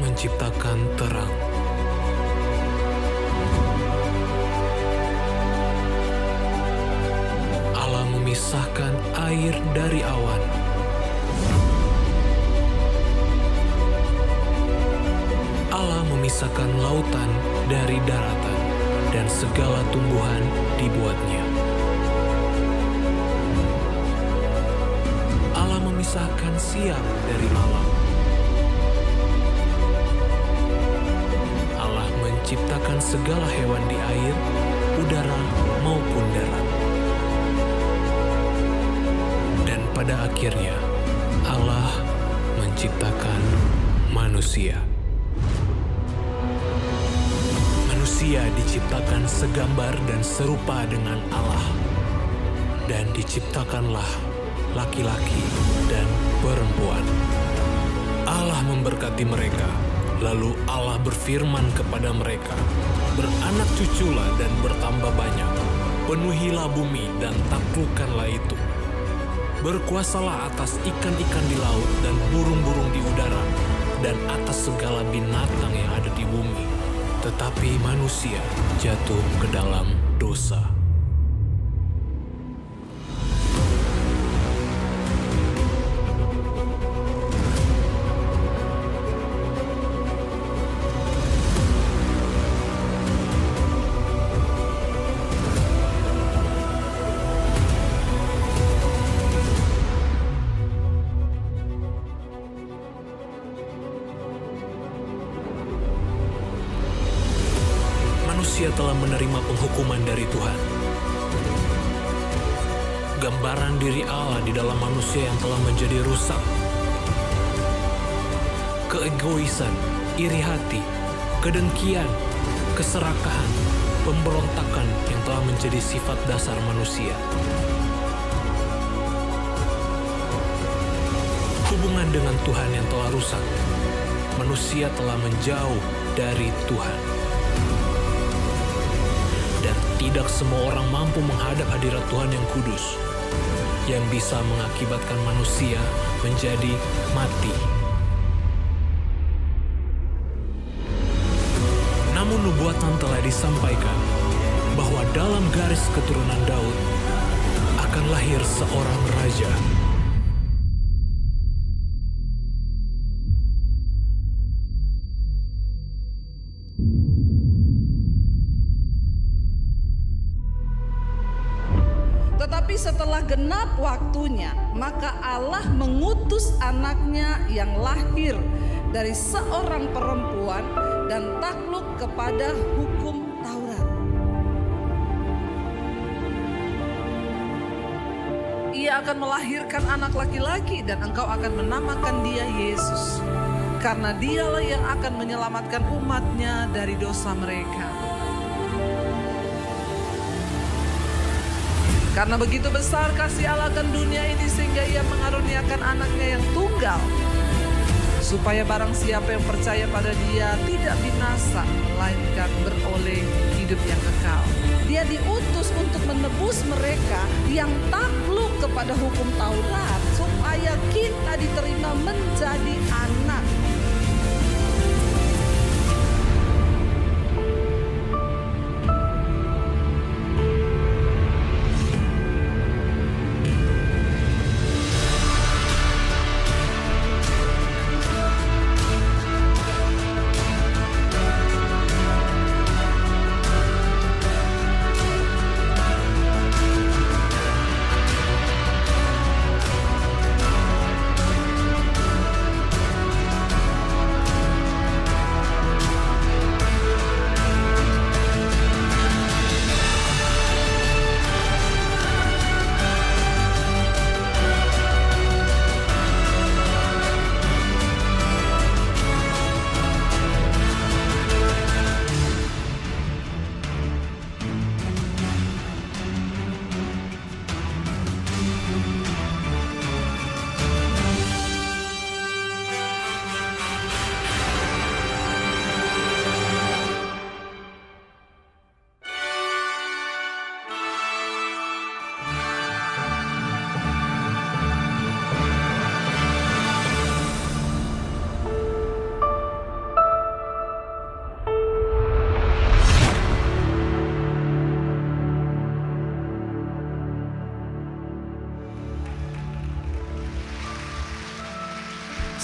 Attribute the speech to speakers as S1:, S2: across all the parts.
S1: menciptakan terang. Allah memisahkan air dari awan. Allah memisahkan lautan dari daratan, dan segala tumbuhan dibuatnya. Allah memisahkan siang dari malam. Allah menciptakan segala hewan di air, udara maupun darat. Dan pada akhirnya, Allah menciptakan manusia. Manusia diciptakan segambar dan serupa dengan Allah, dan diciptakanlah laki-laki dan perempuan. Allah memberkati mereka, lalu Allah berfirman kepada mereka, "Beranak cuculah dan bertambah banyak, penuhilah bumi dan taklukkanlah itu. Berkuasalah atas ikan-ikan di laut dan burung-burung di udara, dan atas segala binatang yang ada di bumi." Tetapi manusia jatuh ke dalam dosa. Manusia telah menerima penghukuman dari Tuhan. Gambaran diri Allah di dalam manusia yang telah menjadi rusak. Keegoisan, iri hati, kedengkian, keserakahan, pemberontakan yang telah menjadi sifat dasar manusia. Hubungan dengan Tuhan yang telah rusak. Manusia telah menjauh dari Tuhan. Dan tidak semua orang mampu menghadap hadirat Tuhan yang kudus, yang bisa mengakibatkan manusia menjadi mati. Namun nubuatan telah disampaikan bahwa dalam garis keturunan Daud akan lahir seorang raja.
S2: Tetapi setelah genap waktunya, maka Allah mengutus anaknya yang lahir dari seorang perempuan dan takluk kepada hukum Taurat. Ia akan melahirkan anak laki-laki dan engkau akan menamakan dia Yesus, karena dialah yang akan menyelamatkan umatnya dari dosa mereka. Karena begitu besar kasih Allah akan dunia ini sehingga ia mengaruniakan anaknya yang tunggal, supaya barang siapa yang percaya pada dia tidak binasa, melainkan beroleh hidup yang kekal. Dia diutus untuk menebus mereka yang takluk kepada hukum Taurat, supaya kita diterima menjadi anak.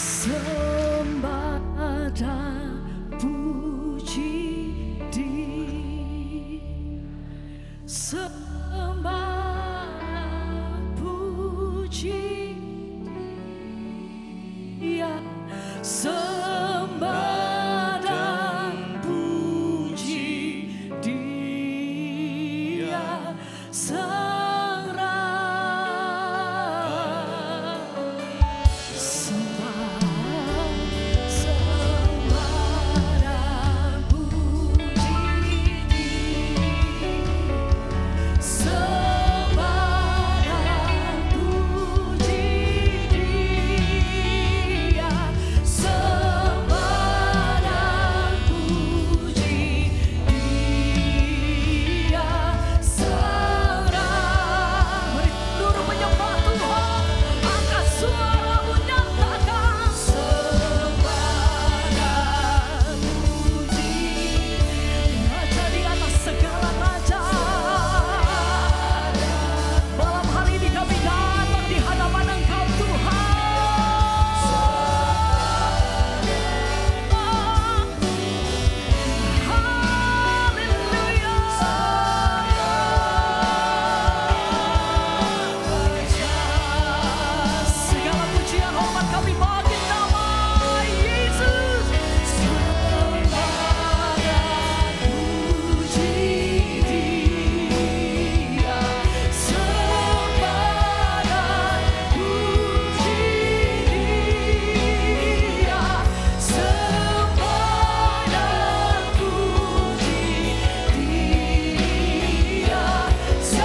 S2: sembah dan puji sembah dan puji ya sembah dan puji Dia Sang Raja. Sembah dan puji sembah dan puji Dia sembah dan puji Dia Sang Raja. Mari seluruh penyembah Tuhan angkat suaramu nyatakan sembah dan puji Raja di atas segala raja. Malam hari ini kami datang di hadapan Engkau Tuhan. Haleluya. Segala pujian hormat kami bagi nama Yesus. Sembah dan puji Dia, sembah dan puji Dia, sembah dan puji Dia, Sang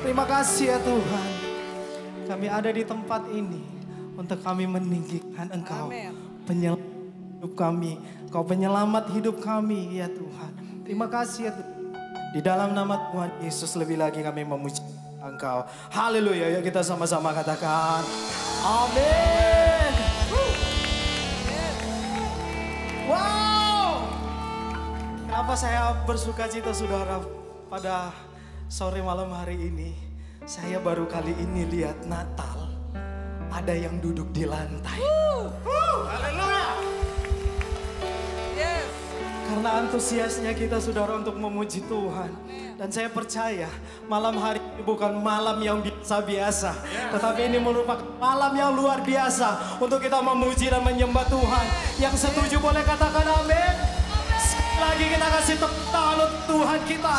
S3: Terima kasih ya Tuhan. Kami ada di tempat ini untuk kami meninggikan Engkau. Penyelamat hidup kami. Engkau penyelamat hidup kami ya Tuhan. Terima kasih ya Tuhan. Di dalam nama Tuhan Yesus lebih lagi kami memuji Engkau. Haleluya. Ya kita sama-sama katakan. Amin. Wow. Kenapa saya bersuka cita saudara pada sore malam hari ini? Saya baru kali ini lihat Natal. Ada yang duduk di lantai. Haleluya.
S2: Yes.
S3: Karena antusiasnya kita saudara untuk memuji Tuhan. Dan saya percaya malam hari ini bukan malam yang biasa-biasa. Tetapi ini merupakan malam yang luar biasa. Untuk kita memuji dan menyembah Tuhan. Yang setuju boleh katakan amin. Sekali lagi kita kasih tepuk tangan untuk Tuhan kita.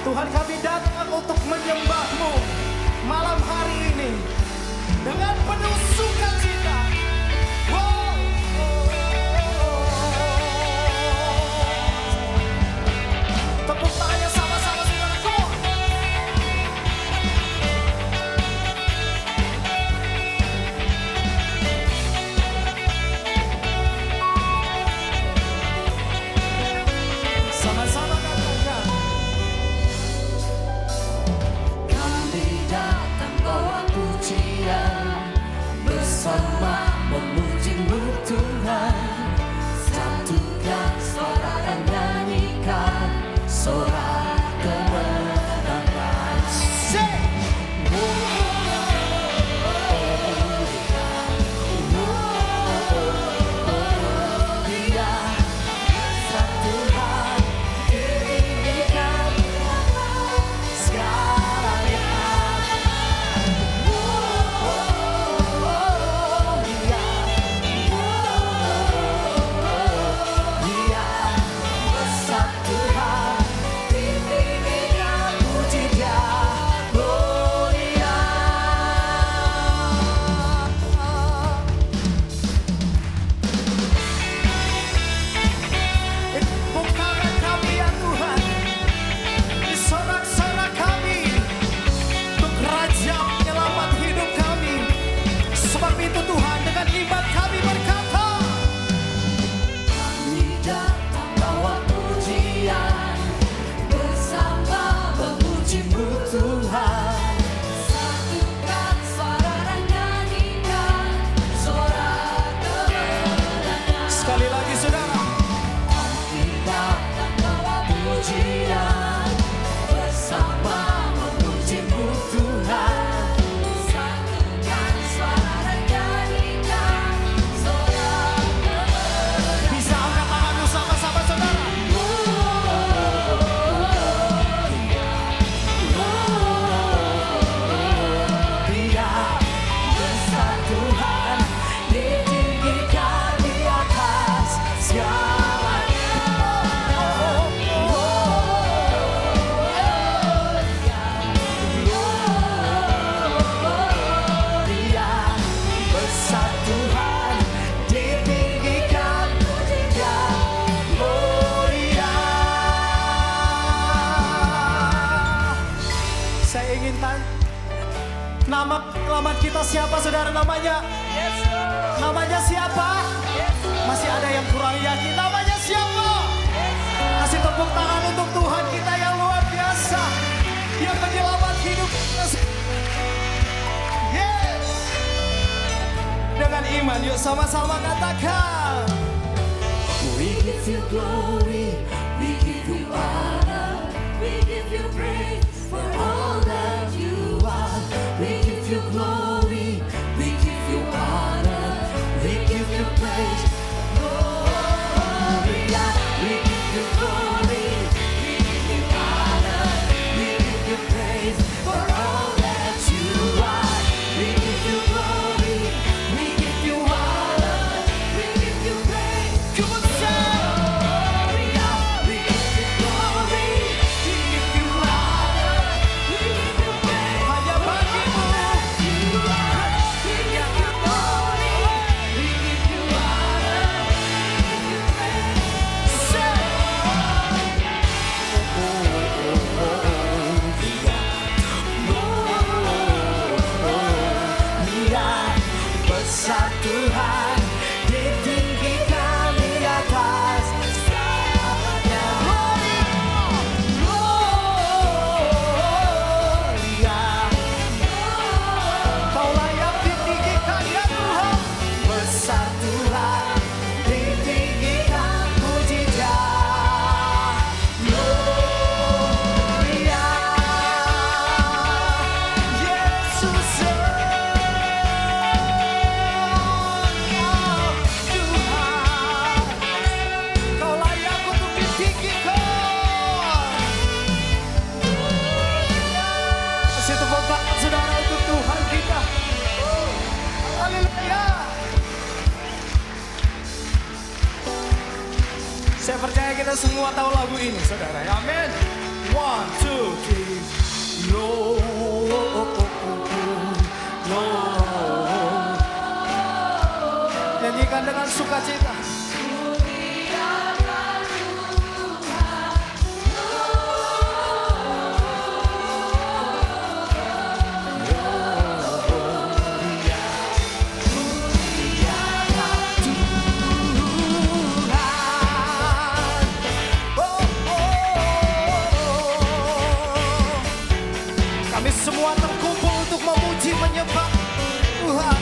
S3: Tuhan kami datang untuk menyembah-Mu malam hari ini dengan penuh sukacita. Wow. penyelamat kita siapa saudara namanya? Namanya siapa? Masih ada yang kurang yakin. Namanya siapa? Kasih tepuk tangan untuk Tuhan kita yang luar biasa. Yang penyelamat hidup kita. Yes. Dengan iman yuk sama-sama katakan.
S4: We give you glory, we give you honor, we give you praise for all that you are. We give you glory, we give you honor, we give you praise. Gloria, we give you glory, we give you honor, we give you praise for all that you are. We give you glory, we give you honor, we give you praise.
S3: Come on, say.
S4: Gloria, we give you glory, we give you honor, we give you praise.
S3: Hanya bagimu.
S4: You are, we give you glory, we give you honor, we give you praise.
S3: Say.
S4: Besar Tuhan, ditinggikan di atas segalanya. Gloria,
S3: Kau layak ditinggikan ya Tuhan.
S4: besar Tuhan, ditinggikan puji-Nya. Gloria,
S3: Yesus Tuhan, Kau layak untuk ditinggikan. Kasih tepuk tangan saudara untuk Tuhan kita. Haleluya. Saya percaya kita semua tahu lagu ini saudara. Amin. 1, 2, 3. Lord. Nyanyikan dengan sukacita. Kami semua terkumpul untuk memuji menyembah Tuhan.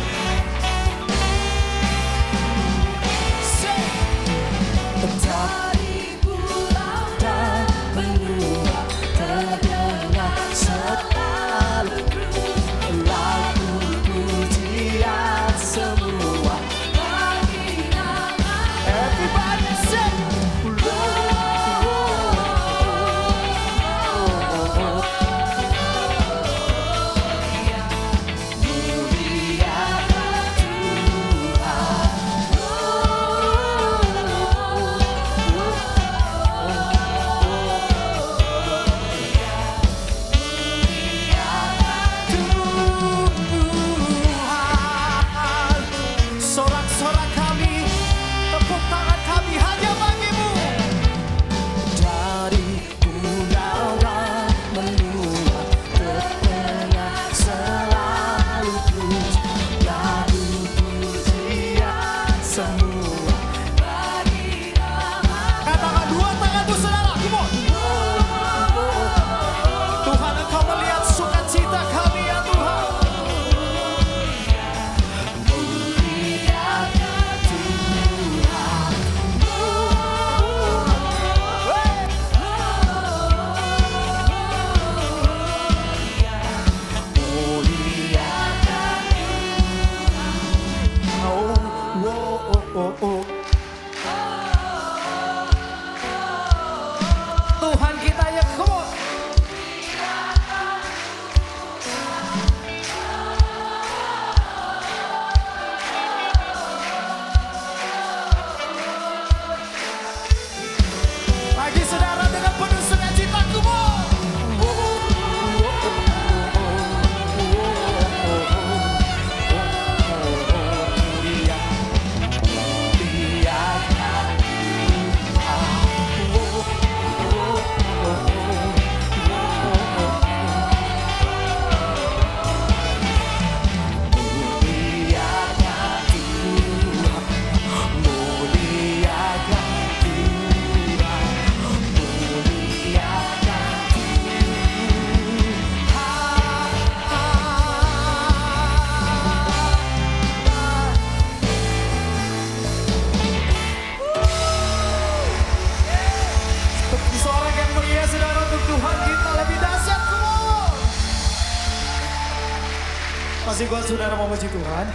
S3: Masih kuat saudara memuji Tuhan?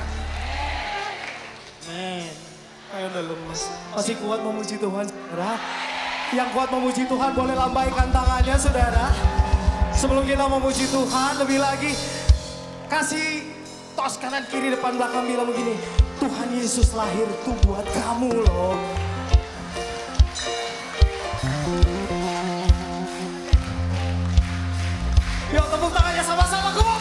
S3: Men, ayo udah lemes. Masih kuat memuji Tuhan saudara? Yang kuat memuji Tuhan boleh lambaikan tangannya saudara. Sebelum kita memuji Tuhan lebih lagi, kasih tos kanan kiri depan belakang bilang begini, Tuhan Yesus lahir tuh buat kamu loh. Yuk tepuk tangannya sama-sama kok.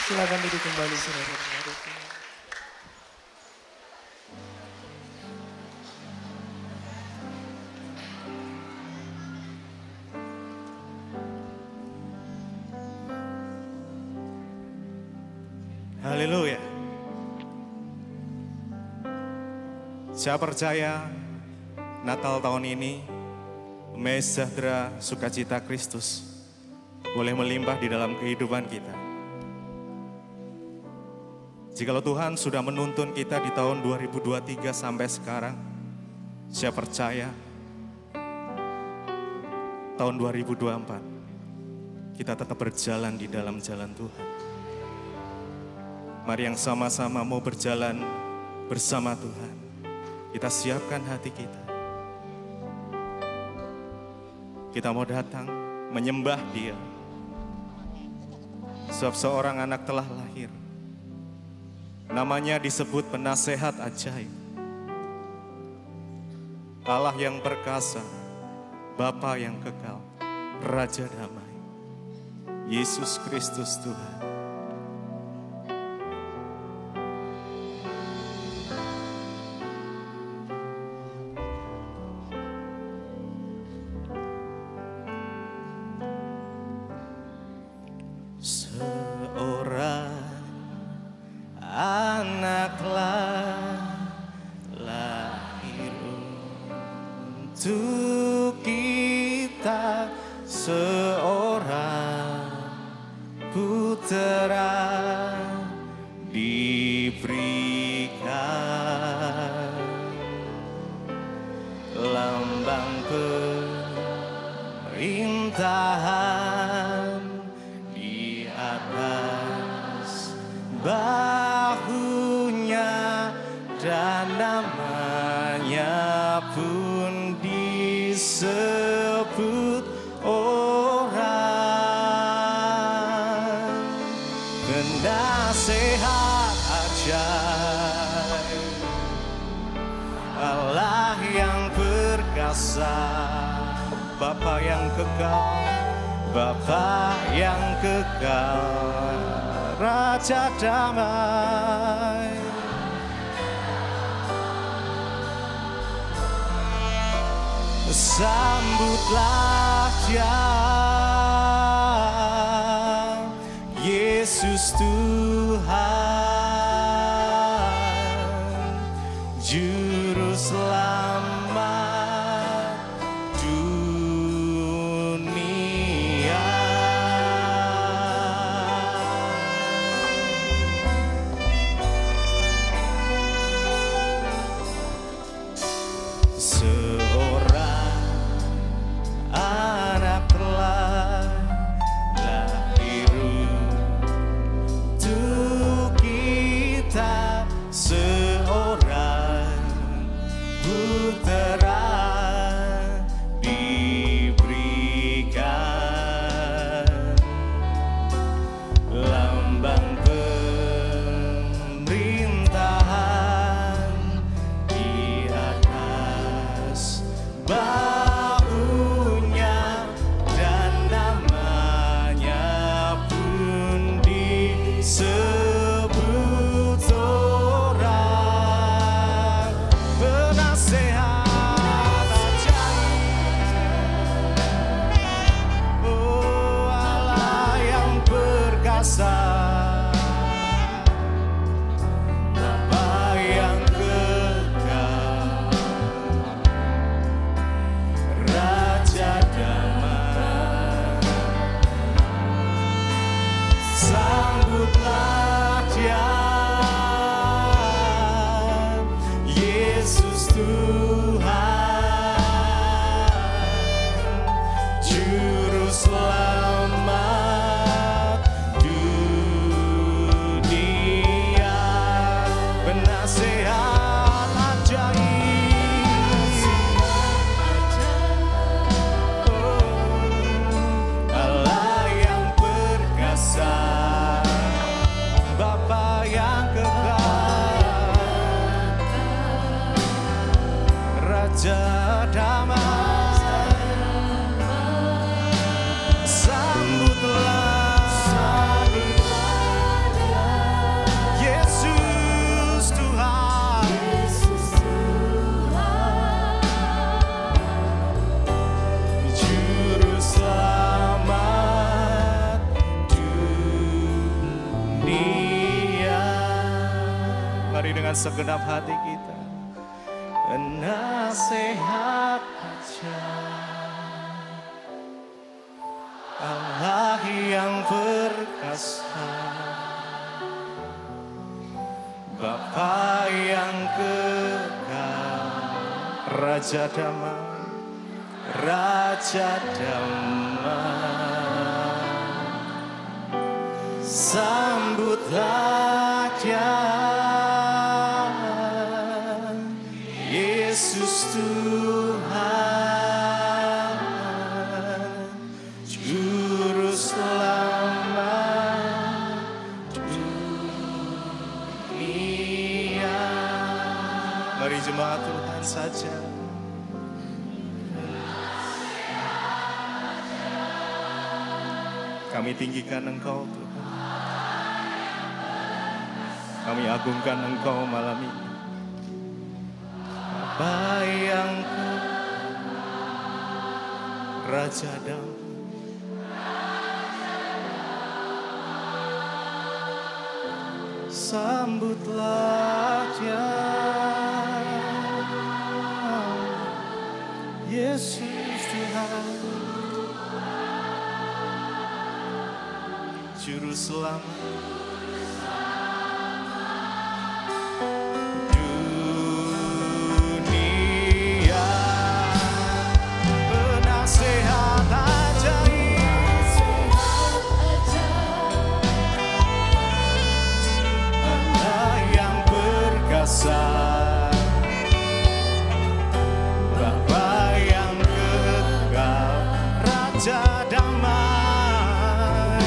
S3: Silakan duduk kembali saudara.
S5: Haleluya. Saya percaya Natal tahun ini, damai sejahtera, sukacita Kristus boleh melimpah di dalam kehidupan kita. Jikalau Tuhan sudah menuntun kita di tahun 2023 sampai sekarang, saya percaya tahun 2024 kita tetap berjalan di dalam jalan Tuhan. Mari yang sama-sama mau berjalan bersama Tuhan. Kita siapkan hati kita. Kita mau datang menyembah Dia. Sebab seorang anak telah lahir. Namanya disebut penasehat ajaib. Allah yang perkasa, Bapa yang kekal, Raja damai. Yesus Kristus Tuhan. Seorang anaklah lahir untuk kita, seorang putera diberikan, lambang pemerintahan di atas bahunya, dan namanya pun disebut orang penasehat ajaib, Allah yang perkasa, Bapa yang kekal, Bapa yang kekal, Raja damai. Sambutlah Dia, Yesus Tuhan, Juru Selamat dunia. Seorang anak telah lahir untuk kita, seorang putera diberikan, lambang pemerintahan di atas bahunya, dan namanya pun disebut orang penasehat ajaib, oh Allah yang perkasa, Bapa yang kekal, Raja damai. Sambutlah Dia, Yesus Tuhan, Juru Selamat dunia, penasehat ajaib, Allah yang perkasa, Bapa yang kekal, Raja damai. Sambutlah Yesus Tuhan, Juru Selamat dunia. Mari dengan segenap hati kita, penasehat ajaib, Allah yang perkasa, Bapa yang kekal, Raja damai, Raja damai. Sambutlah Dia, jemaat Tuhan saja. Kami tinggikan Engkau Tuhan. Kami agungkan Engkau malam ini. Bapa yang Raja damai, sambutlah Dia, Yesus Tuhan, Juru Selamat. Bapa yang kekal, Raja damai,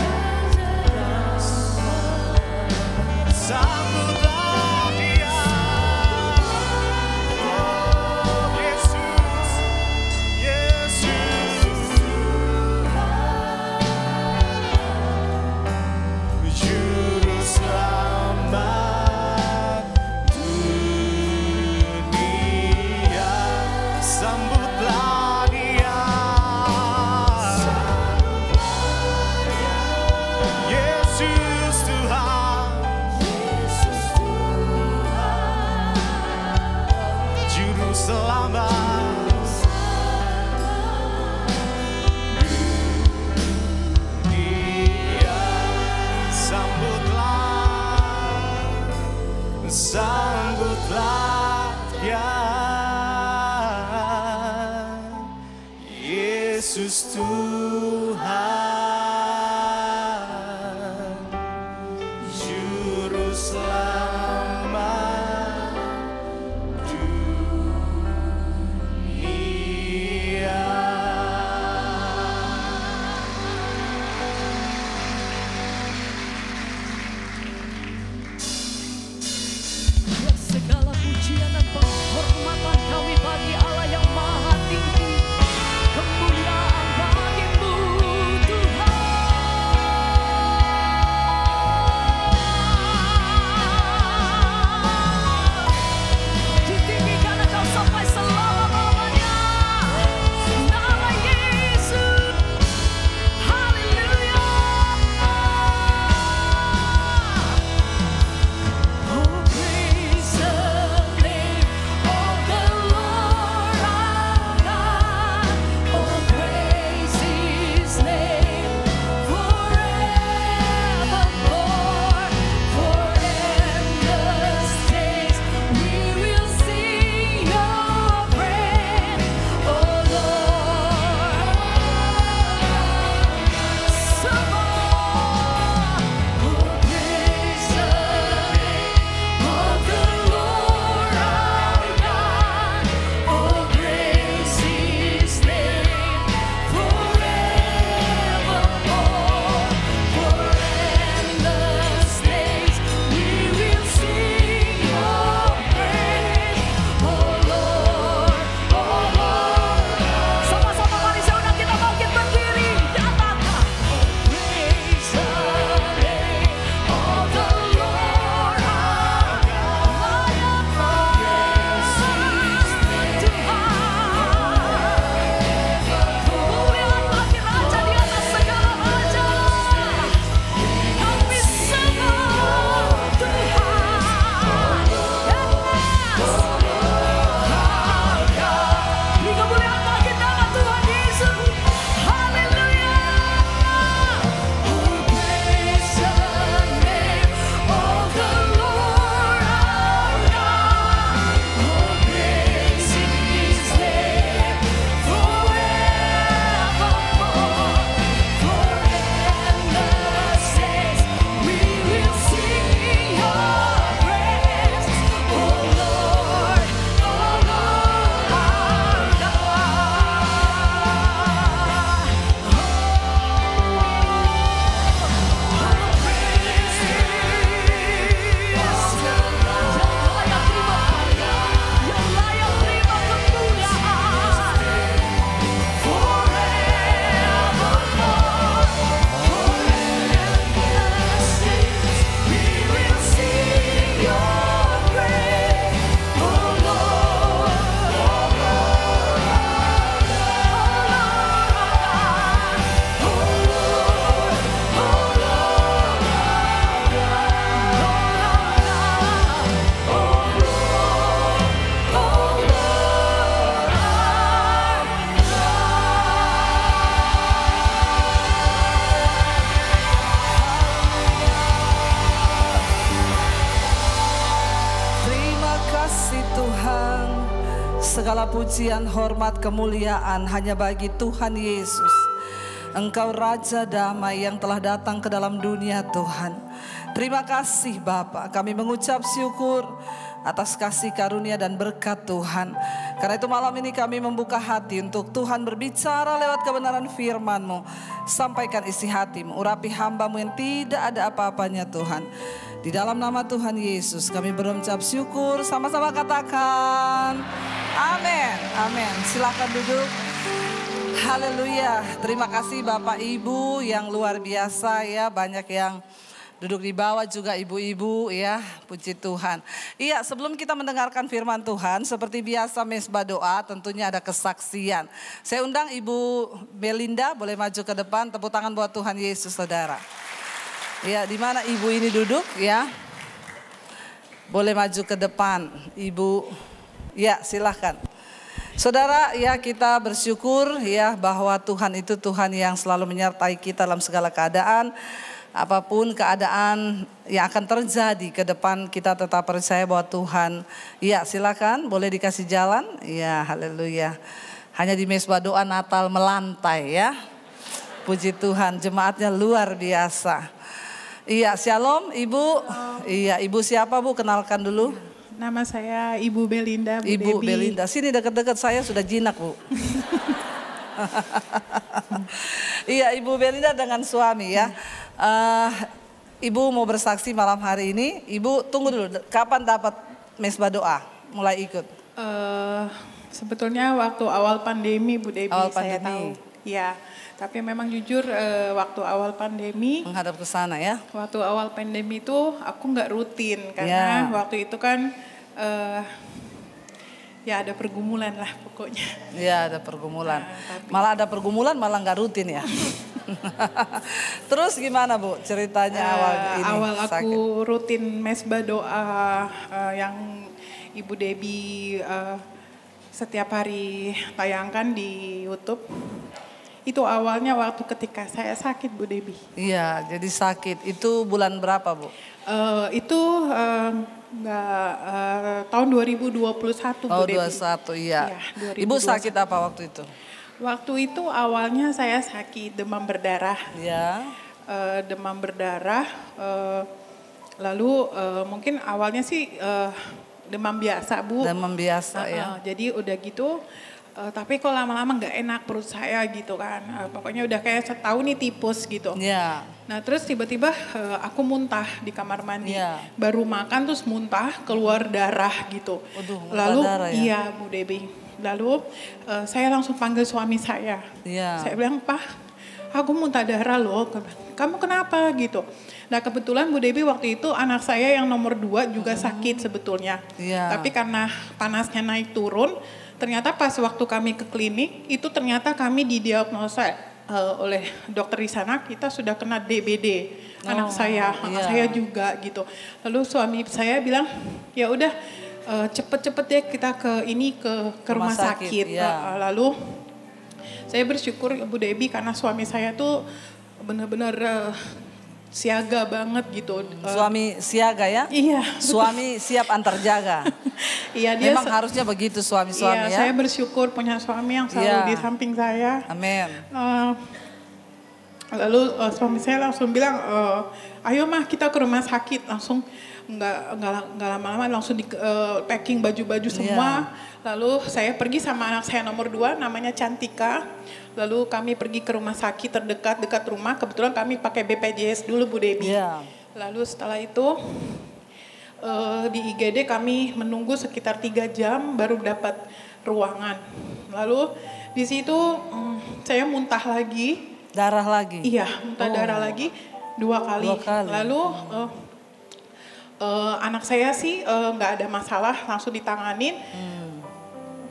S5: sambutlah Dia, oh Yesus, Yesus, Juru Selamat. Sambutlah Dia,
S2: segala pujian, hormat, kemuliaan hanya bagi Tuhan Yesus. Engkau Raja Damai yang telah datang ke dalam dunia Tuhan. Terima kasih Bapa, kami mengucap syukur atas kasih karunia dan berkat Tuhan. Karena itu malam ini kami membuka hati untuk Tuhan berbicara lewat kebenaran firman-Mu. Sampaikan isi hatimu, urapi hamba-Mu yang tidak ada apa-apanya Tuhan. Di dalam nama Tuhan Yesus kami berucap syukur, sama-sama katakan amin. Amin. Silakan duduk. Haleluya. Terima kasih Bapak Ibu yang luar biasa ya, banyak yang duduk di bawah juga ibu-ibu ya, puji Tuhan. Iya, sebelum kita mendengarkan firman Tuhan, seperti biasa mesbah doa tentunya ada kesaksian. Saya undang Ibu Belinda, boleh maju ke depan, tepuk tangan buat Tuhan Yesus saudara. Ya, di mana ibu ini duduk ya? Boleh maju ke depan, Ibu. Ya, silahkan. Saudara, ya kita bersyukur ya bahwa Tuhan itu Tuhan yang selalu menyertai kita dalam segala keadaan. Apapun keadaan yang akan terjadi ke depan, kita tetap percaya bahwa Tuhan. Ya, silakan, boleh dikasih jalan. Ya, haleluya. Hanya di mesbah doa Natal melantai ya. Puji Tuhan, jemaatnya luar biasa. Iya, shalom Ibu. Iya, Ibu siapa Bu? Kenalkan dulu.
S6: Nama saya Ibu Belinda, Bu
S2: Ibu
S6: Debbie.
S2: Belinda, sini dekat-dekat saya sudah jinak Bu. Iya, Ibu Belinda dengan suami ya. Ibu mau bersaksi malam hari ini. Ibu tunggu dulu, kapan dapat mesbah doa? Mulai ikut.
S6: Sebetulnya waktu awal pandemi Bu Debbie,
S2: Awal
S6: saya
S2: pandemi.
S6: tahu. Ya, tapi memang jujur waktu awal pandemi.
S2: Menghadap ke sana ya.
S6: Waktu awal pandemi itu aku nggak rutin karena waktu itu kan ya ada pergumulan lah pokoknya.
S2: Ya, ada pergumulan.
S6: Tapi-
S2: Malah ada pergumulan malah nggak rutin ya. Terus gimana Bu ceritanya awal ini?
S6: Awal aku
S2: sakit?
S6: rutin mesbah doa yang Ibu Debbie setiap hari tayangkan di YouTube. Itu awalnya waktu ketika saya sakit Bu Debbie.
S2: Iya, jadi sakit. Itu bulan berapa Bu?
S6: Itu tahun 2021 Bu
S2: Oh,
S6: Debbie.
S2: 21 iya.
S6: Iya, 2021.
S2: Ibu sakit apa waktu itu?
S6: Waktu itu awalnya saya sakit demam berdarah.
S2: Ya.
S6: Demam berdarah. Lalu mungkin awalnya sih demam biasa Bu.
S2: Demam biasa ya.
S6: Jadi udah gitu. Tapi kok lama-lama nggak enak perut saya gitu kan. Pokoknya udah kayak setahun nih tipes gitu.
S2: Iya.
S6: Nah terus tiba-tiba aku muntah di kamar mandi.
S2: Iya.
S6: Baru makan terus muntah keluar darah gitu.
S2: Waduh, muntah
S6: Lalu
S2: darah ya?
S6: iya Bu Debbie. Lalu saya langsung panggil suami saya.
S2: Iya.
S6: Saya bilang, Pak aku muntah darah loh. Kamu kenapa gitu. Nah kebetulan Bu Debbie waktu itu anak saya yang nomor 2 juga sakit sebetulnya.
S2: Iya.
S6: Tapi karena panasnya naik turun. Ternyata pas waktu kami ke klinik itu ternyata kami didiagnosa oleh dokter di sana kita sudah kena DBD. Anak saya juga gitu. Lalu suami saya bilang ya udah cepet-cepet deh kita ke rumah sakit.
S2: Ya.
S6: Lalu saya bersyukur Bu Debbie karena suami saya tuh benar-benar siaga banget gitu.
S2: Suami siaga ya?
S6: Iya.
S2: Suami siap antar jaga.
S6: Iya dia.
S2: Memang harusnya begitu suami-suami
S6: iya,
S2: ya.
S6: saya bersyukur punya suami yang selalu di samping saya.
S2: Amin.
S6: Lalu suami saya langsung bilang, ayo mah kita ke rumah sakit langsung. Nggak lama-lama langsung di packing baju-baju semua. Lalu saya pergi sama anak saya nomor 2 namanya Cantika. Lalu kami pergi ke rumah sakit terdekat dekat rumah. Kebetulan kami pakai BPJS dulu Bu Debbie.
S2: Iya.
S6: Lalu setelah itu di IGD kami menunggu sekitar 3 jam baru dapat ruangan. Lalu di situ saya muntah lagi.
S2: Darah lagi?
S6: Iya, muntah darah lagi 2 kali.
S2: 2 kali.
S6: Lalu anak saya sih nggak ada masalah, langsung ditanganin.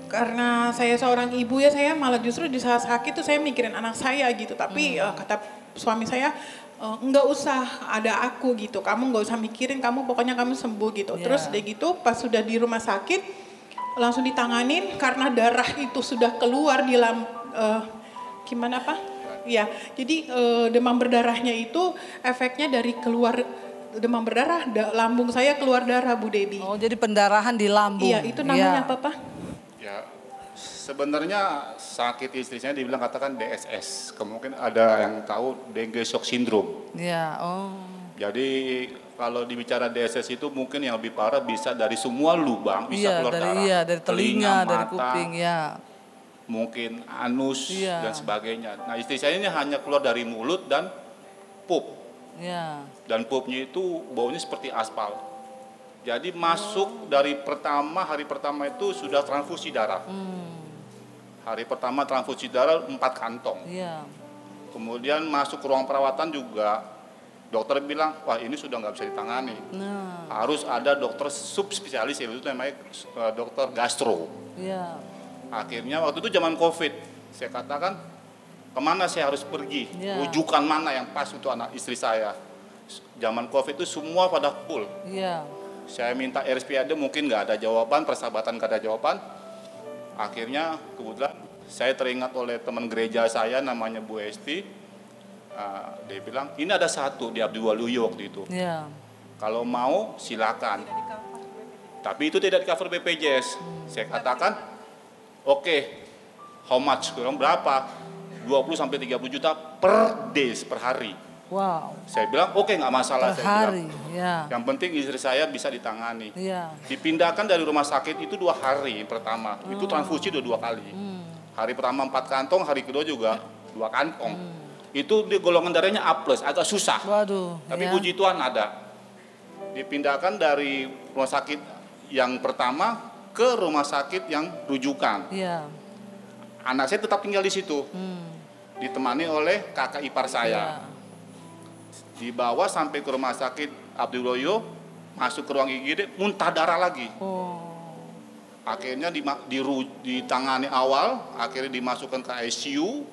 S6: Karena saya seorang ibu ya, saya malah justru di saat sakit tuh saya mikirin anak saya gitu. Tapi kata suami saya, nggak usah ada aku gitu. Kamu nggak usah mikirin, pokoknya kamu sembuh gitu.
S2: Yeah.
S6: Terus udah gitu pas sudah di rumah sakit langsung ditanganin karena darah itu sudah keluar di gimana Pak? Ya, jadi demam berdarahnya itu efeknya dari keluar demam berdarah, lambung saya keluar darah Bu Debbie.
S2: Oh, jadi pendarahan di lambung.
S6: Iya, itu namanya apa Pak?
S5: Ya,
S7: Sebenarnya sakit istri saya dibilang katakan DSS. Kemungkinan ada yang tahu dengue shock syndrome.
S2: Iya, oh.
S7: Jadi kalau dibicara DSS itu mungkin yang lebih parah bisa dari semua lubang, bisa keluar darah.
S2: Iya, dari telinga, dari
S7: mata,
S2: kuping, ya.
S7: mungkin anus
S2: Iya.
S7: dan sebagainya. Nah istri saya ini hanya keluar dari mulut dan pup.
S2: Iya.
S7: Dan pupnya itu baunya seperti aspal. Jadi masuk dari hari pertama itu sudah transfusi darah. Hari pertama transfusi darah 4 kantong.
S2: Iya.
S7: Kemudian masuk ke ruang perawatan juga, dokter bilang, wah ini sudah nggak bisa ditangani.
S2: Nah,
S7: Harus ada dokter subspesialis, itu namanya dokter gastro.
S2: iya.
S7: Akhirnya waktu itu zaman COVID, saya katakan, kemana saya harus pergi?
S2: Iya.
S7: Rujukan mana yang pas untuk anak istri saya? Zaman COVID itu semua pada full.
S2: Iya.
S7: Saya minta RSPAD mungkin nggak ada jawaban, persahabatan nggak ada jawaban. Akhirnya kebetulan saya teringat oleh teman gereja saya namanya Bu Esti. Dia bilang, ini ada satu di Abdiwaluyo waktu itu.
S2: Iya.
S7: Kalau mau silakan. Tapi itu tidak di cover BPJS. Saya katakan, oke, how much? Kurang berapa? 20 sampai 30 juta per days, per hari.
S2: Wow.
S7: Saya bilang, oke nggak masalah.
S2: Per
S7: Saya
S2: hari,
S7: bilang.
S2: ya.
S7: Yang penting istri saya bisa ditangani.
S2: Iya.
S7: Dipindahkan dari rumah sakit itu 2 hari pertama. Itu transfusi 2 kali. Hari pertama 4 kantong, hari kedua juga 2 kantong. Itu di golongan darahnya A+, agak susah.
S2: Waduh.
S7: Tapi
S2: ya.
S7: puji Tuhan ada. Dipindahkan dari rumah sakit yang pertama ke rumah sakit yang rujukan.
S2: Iya.
S7: Anak saya tetap tinggal di situ. Ditemani oleh kakak ipar saya.
S2: Iya.
S7: Dibawa sampai ke rumah sakit Abdiwaluyo, masuk ke ruang IGD, muntah darah lagi.
S2: Oh.
S7: Akhirnya ditangani awal, akhirnya dimasukkan ke ICU.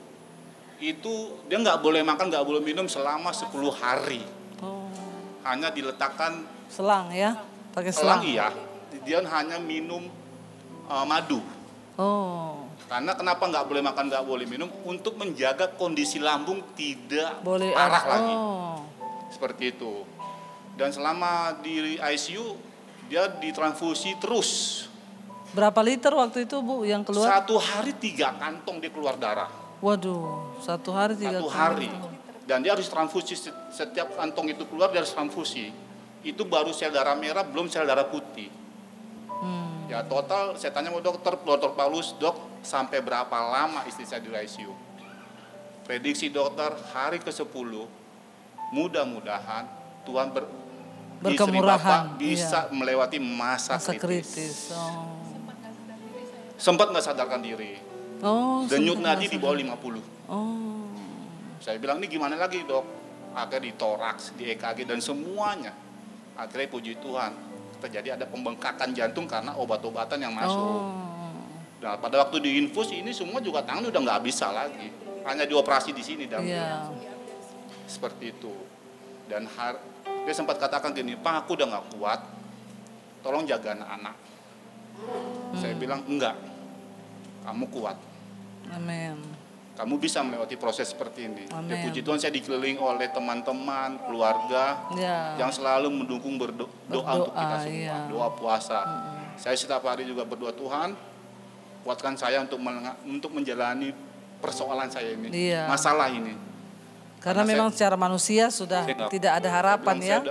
S7: Itu dia nggak boleh makan, nggak boleh minum selama 10 hari.
S2: Oh.
S7: Hanya diletakkan
S2: Selang ya? Pakai
S7: selang,
S2: selang.
S7: iya. Dia hanya minum madu.
S2: Oh.
S7: Karena kenapa nggak boleh makan, nggak boleh minum? Untuk menjaga kondisi lambung tidak
S2: Boleh
S7: parah lagi.
S2: Oh.
S7: Seperti itu. Dan selama di ICU dia ditransfusi terus.
S2: Berapa liter waktu itu Bu yang keluar?
S7: 1 hari 3 kantong dia keluar darah.
S2: Waduh, 1 hari 3
S7: 1 hari. Dan dia harus transfusi, setiap kantong itu keluar dia harus transfusi. Itu baru sel darah merah, belum sel darah putih. Ya total saya tanya sama dokter Paulus, dok sampai berapa lama istri saya di ICU? Prediksi dokter hari ke-10, mudah-mudahan Tuhan istri Bapak bisa melewati masa kritis.
S2: Oh.
S7: Sempat nggak sadarkan diri.
S2: Oh.
S7: Denyut
S2: sempat
S7: nadi di bawah 50.
S2: Oh.
S7: Saya bilang, ini gimana lagi dok? Akhirnya di toraks, di EKG dan semuanya. Akhirnya puji Tuhan, terjadi ada pembengkakan jantung karena obat-obatan yang masuk.
S2: Oh.
S7: Nah pada waktu diinfus ini semua juga tangan udah nggak bisa lagi. Hanya dioperasi di sini dan seperti itu. Dan dia sempat katakan gini, Pak aku udah nggak kuat, tolong jaga anak-anak. Saya bilang, enggak, kamu kuat.
S2: Amin.
S7: Kamu bisa melewati proses seperti ini. Ya,
S2: Amin.
S7: puji Tuhan saya dikelilingi oleh teman-teman, keluarga yang selalu mendukung doa untuk kita semua, doa puasa. Saya setiap hari juga berdoa, Tuhan kuatkan saya untuk menjalani persoalan saya ini, masalah ini.
S2: Karena memang secara manusia sudah tidak ada harapan ya.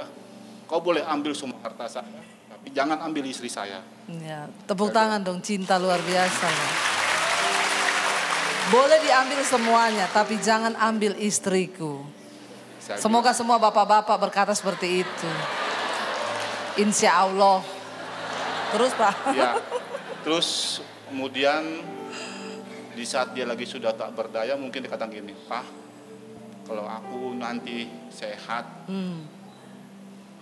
S7: Kau boleh ambil semua harta saya, tapi jangan ambil istri saya.
S2: Ya, tepuk tangan dong, cinta luar biasa. Ya. Boleh diambil semuanya, tapi jangan ambil istriku. Semoga semua bapak-bapak berkata seperti itu. Insya Allah. Terus Pak.
S7: Ya, terus kemudian di saat dia lagi sudah tak berdaya, mungkin dikatakan gini, Pak, kalau aku nanti sehat,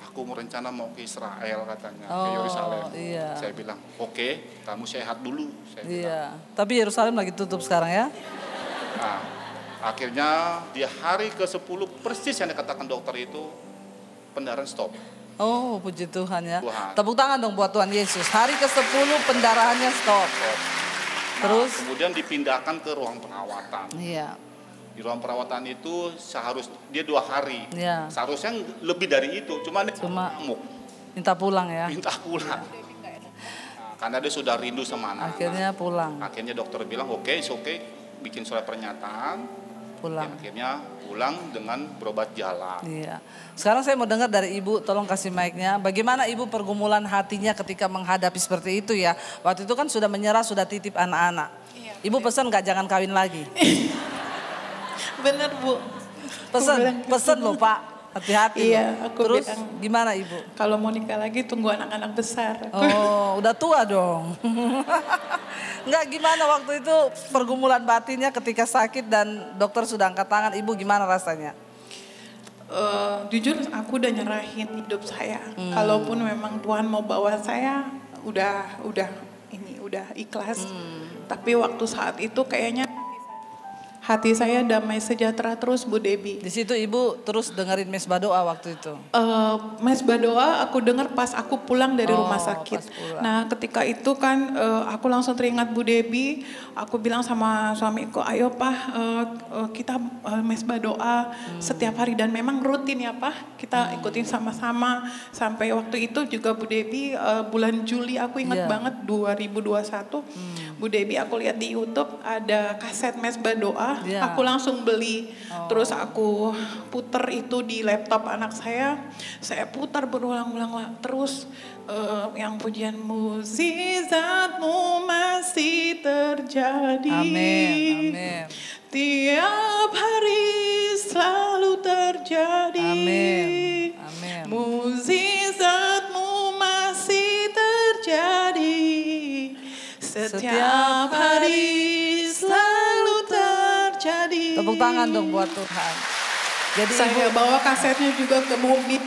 S7: aku merencana mau ke Israel katanya, ke Yerusalem.
S2: Iya.
S7: Saya bilang, oke, kamu sehat dulu. Saya
S2: bilang. Tapi Yerusalem lagi tutup sekarang ya.
S7: Nah, akhirnya di hari ke-10 persis yang dikatakan dokter itu, pendarahan stop.
S2: Oh, puji Tuhan ya.
S7: Tuhan.
S2: Tepuk tangan dong buat Tuhan Yesus. Hari ke-10 pendarahannya stop.
S7: Nah,
S2: terus
S7: kemudian dipindahkan ke ruang perawatan.
S2: Iya.
S7: Di ruang perawatan itu dia 2 hari.
S2: Iya.
S7: Seharusnya lebih dari itu, cuma ngamuk.
S2: Minta pulang ya.
S7: Minta pulang. Nah, Karena dia sudah rindu sama anak.
S2: Akhirnya pulang.
S7: Akhirnya dokter bilang oke, bikin surat pernyataan.
S2: Pulang.
S7: Ya, akhirnya pulang dengan berobat jalan.
S2: Iya. Sekarang saya mau dengar dari Ibu, tolong kasih mic-nya. Bagaimana Ibu pergumulan hatinya ketika menghadapi seperti itu ya? Waktu itu kan sudah menyerah, sudah titip anak-anak. Iya, Ibu pesan nggak jangan kawin lagi?
S6: Bener Bu.
S2: Pesen loh Pak. Hati-hati.
S6: Iya, aku
S2: terus
S6: bilang,
S2: gimana Ibu?
S6: Kalau mau nikah lagi tunggu anak-anak besar.
S2: Oh, udah tua dong. Enggak, gimana waktu itu pergumulan batinnya ketika sakit dan dokter sudah angkat tangan, Ibu gimana rasanya?
S6: Jujur aku udah nyerahin hidup saya. Kalaupun memang Tuhan mau bawa saya, udah ikhlas. Tapi waktu saat itu kayaknya hati saya damai sejahtera terus Bu Debbie.
S2: Di situ Ibu terus dengerin mesbah doa waktu itu?
S6: Mesbah doa aku dengar pas aku pulang dari rumah sakit. Nah ketika itu kan aku langsung teringat Bu Debbie. Aku bilang sama suamiku, ayo Pak kita mesbah doa setiap hari. Dan memang rutin ya Pak, kita ikutin sama-sama. Sampai waktu itu juga Bu Debbie bulan Juli aku ingat banget 2021. Bu Debbie aku lihat di YouTube ada kaset mesbah doa. Aku langsung beli, terus aku puter itu di laptop anak saya putar berulang-ulang terus yang pujian mukjizatmu masih terjadi.
S2: Amin, amin.
S6: Tiap hari selalu terjadi.
S2: Amin, amin.
S6: Mukjizatmu masih terjadi. Setiap hari selalu terjadi.
S2: Tepuk tangan dong buat Tuhan. Jadi
S6: saya bawa kasetnya juga ke mobil.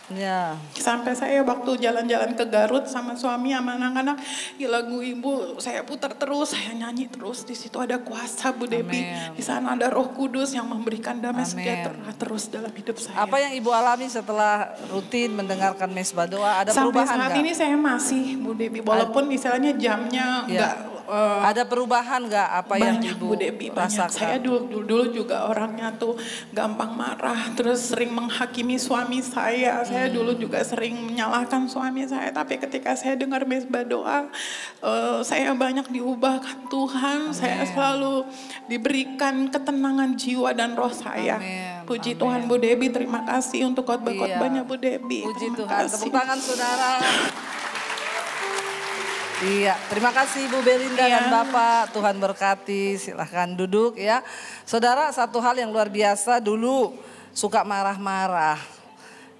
S2: Ya.
S6: Sampai saya waktu jalan-jalan ke Garut sama suami sama anak-anak, ya lagu Ibu saya putar terus, saya nyanyi terus. Di situ ada kuasa Bu Debbie. Di sana ada Roh Kudus yang memberikan damai sejahtera terus dalam hidup saya.
S2: Apa yang Ibu alami setelah rutin mendengarkan mesbah doa? Ada
S6: sampai
S2: perubahan
S6: saat
S2: gak?
S6: ini saya masih Bu Debbie, walaupun istilahnya jamnya enggak.
S2: Ada perubahan nggak apa yang Ibu
S6: Bu Debbie,
S2: rasakan?
S6: Saya dulu juga orangnya tuh gampang marah, terus sering menghakimi suami saya. Saya dulu juga sering menyalahkan suami saya. Tapi ketika saya dengar mesbah doa, saya banyak diubahkan Tuhan. Amin. Saya selalu diberikan ketenangan jiwa dan roh saya. Amin. Puji Tuhan Bu Debbie, terima kasih untuk khotbah-khotbahnya Bu Debbie.
S2: Puji Tuhan, tepuk tangan saudara. Iya, terima kasih Ibu Belinda dan Bapak, Tuhan berkati, silahkan duduk ya. Saudara, satu hal yang luar biasa, dulu suka marah-marah,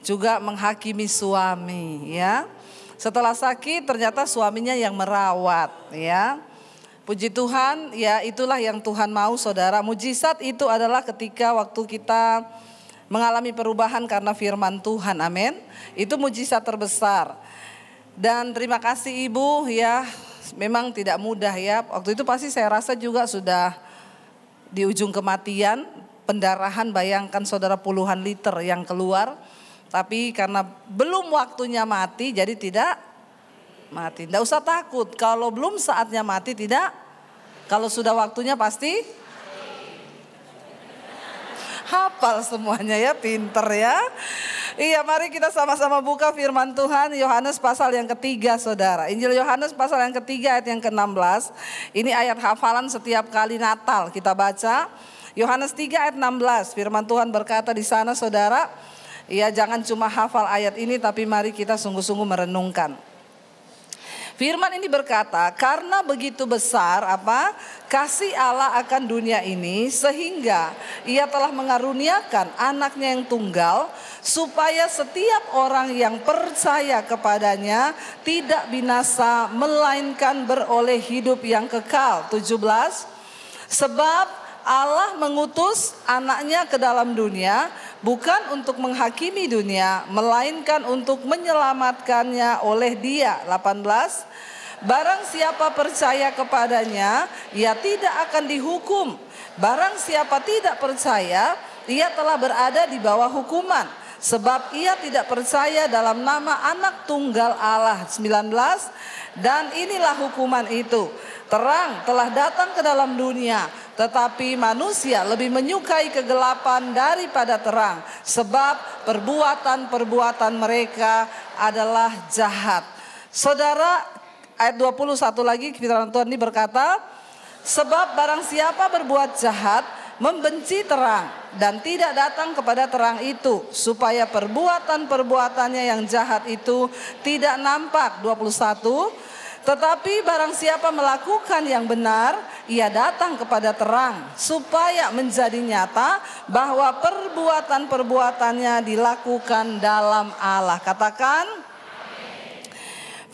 S2: juga menghakimi suami ya. Setelah sakit ternyata suaminya yang merawat ya. Puji Tuhan, ya itulah yang Tuhan mau saudara. Mujizat itu adalah ketika waktu kita mengalami perubahan karena firman Tuhan, amin. Itu mujizat terbesar. Dan terima kasih Ibu ya, memang tidak mudah ya. Waktu itu pasti saya rasa juga sudah di ujung kematian, pendarahan, bayangkan saudara puluhan liter yang keluar. Tapi karena belum waktunya mati jadi tidak mati. Tidak usah takut, kalau belum saatnya mati tidak, kalau sudah waktunya pasti hafal semuanya ya, pinter ya. Iya, mari kita sama-sama buka firman Tuhan Yohanes pasal yang ketiga saudara. Injil Yohanes pasal yang ketiga ayat yang ke-16. Ini ayat hafalan setiap kali Natal kita baca. Yohanes 3 ayat 16, firman Tuhan berkata di sana saudara. Ya, jangan cuma hafal ayat ini tapi mari kita sungguh-sungguh merenungkan. Firman ini berkata, karena begitu besar kasih Allah akan dunia ini sehingga ia telah mengaruniakan anaknya yang tunggal supaya setiap orang yang percaya kepadanya tidak binasa melainkan beroleh hidup yang kekal. 17. Sebab Allah mengutus anaknya ke dalam dunia bukan untuk menghakimi dunia, melainkan untuk menyelamatkannya oleh Dia. 18. Barang siapa percaya kepadanya, ia tidak akan dihukum. Barang siapa tidak percaya, ia telah berada di bawah hukuman. Sebab ia tidak percaya dalam nama anak tunggal Allah. 19. Dan inilah hukuman itu. Terang telah datang ke dalam dunia, tetapi manusia lebih menyukai kegelapan daripada terang. Sebab perbuatan-perbuatan mereka adalah jahat. Saudara, ayat 21 lagi firman Tuhan ini berkata, sebab barang siapa berbuat jahat membenci terang dan tidak datang kepada terang itu, supaya perbuatan-perbuatannya yang jahat itu tidak nampak. 21, tetapi barang siapa melakukan yang benar, ia datang kepada terang, supaya menjadi nyata bahwa perbuatan-perbuatannya dilakukan dalam Allah. Katakan,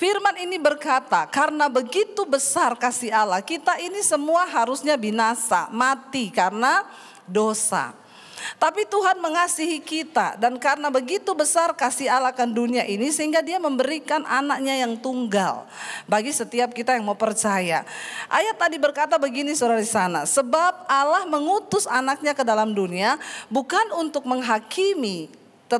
S2: firman ini berkata, karena begitu besar kasih Allah, kita ini semua harusnya binasa, mati karena dosa. Tapi Tuhan mengasihi kita, dan karena begitu besar kasih Allah akan dunia ini, sehingga Dia memberikan anaknya yang tunggal bagi setiap kita yang mau percaya. Ayat tadi berkata begini saudara di sana, sebab Allah mengutus anaknya ke dalam dunia bukan untuk menghakimi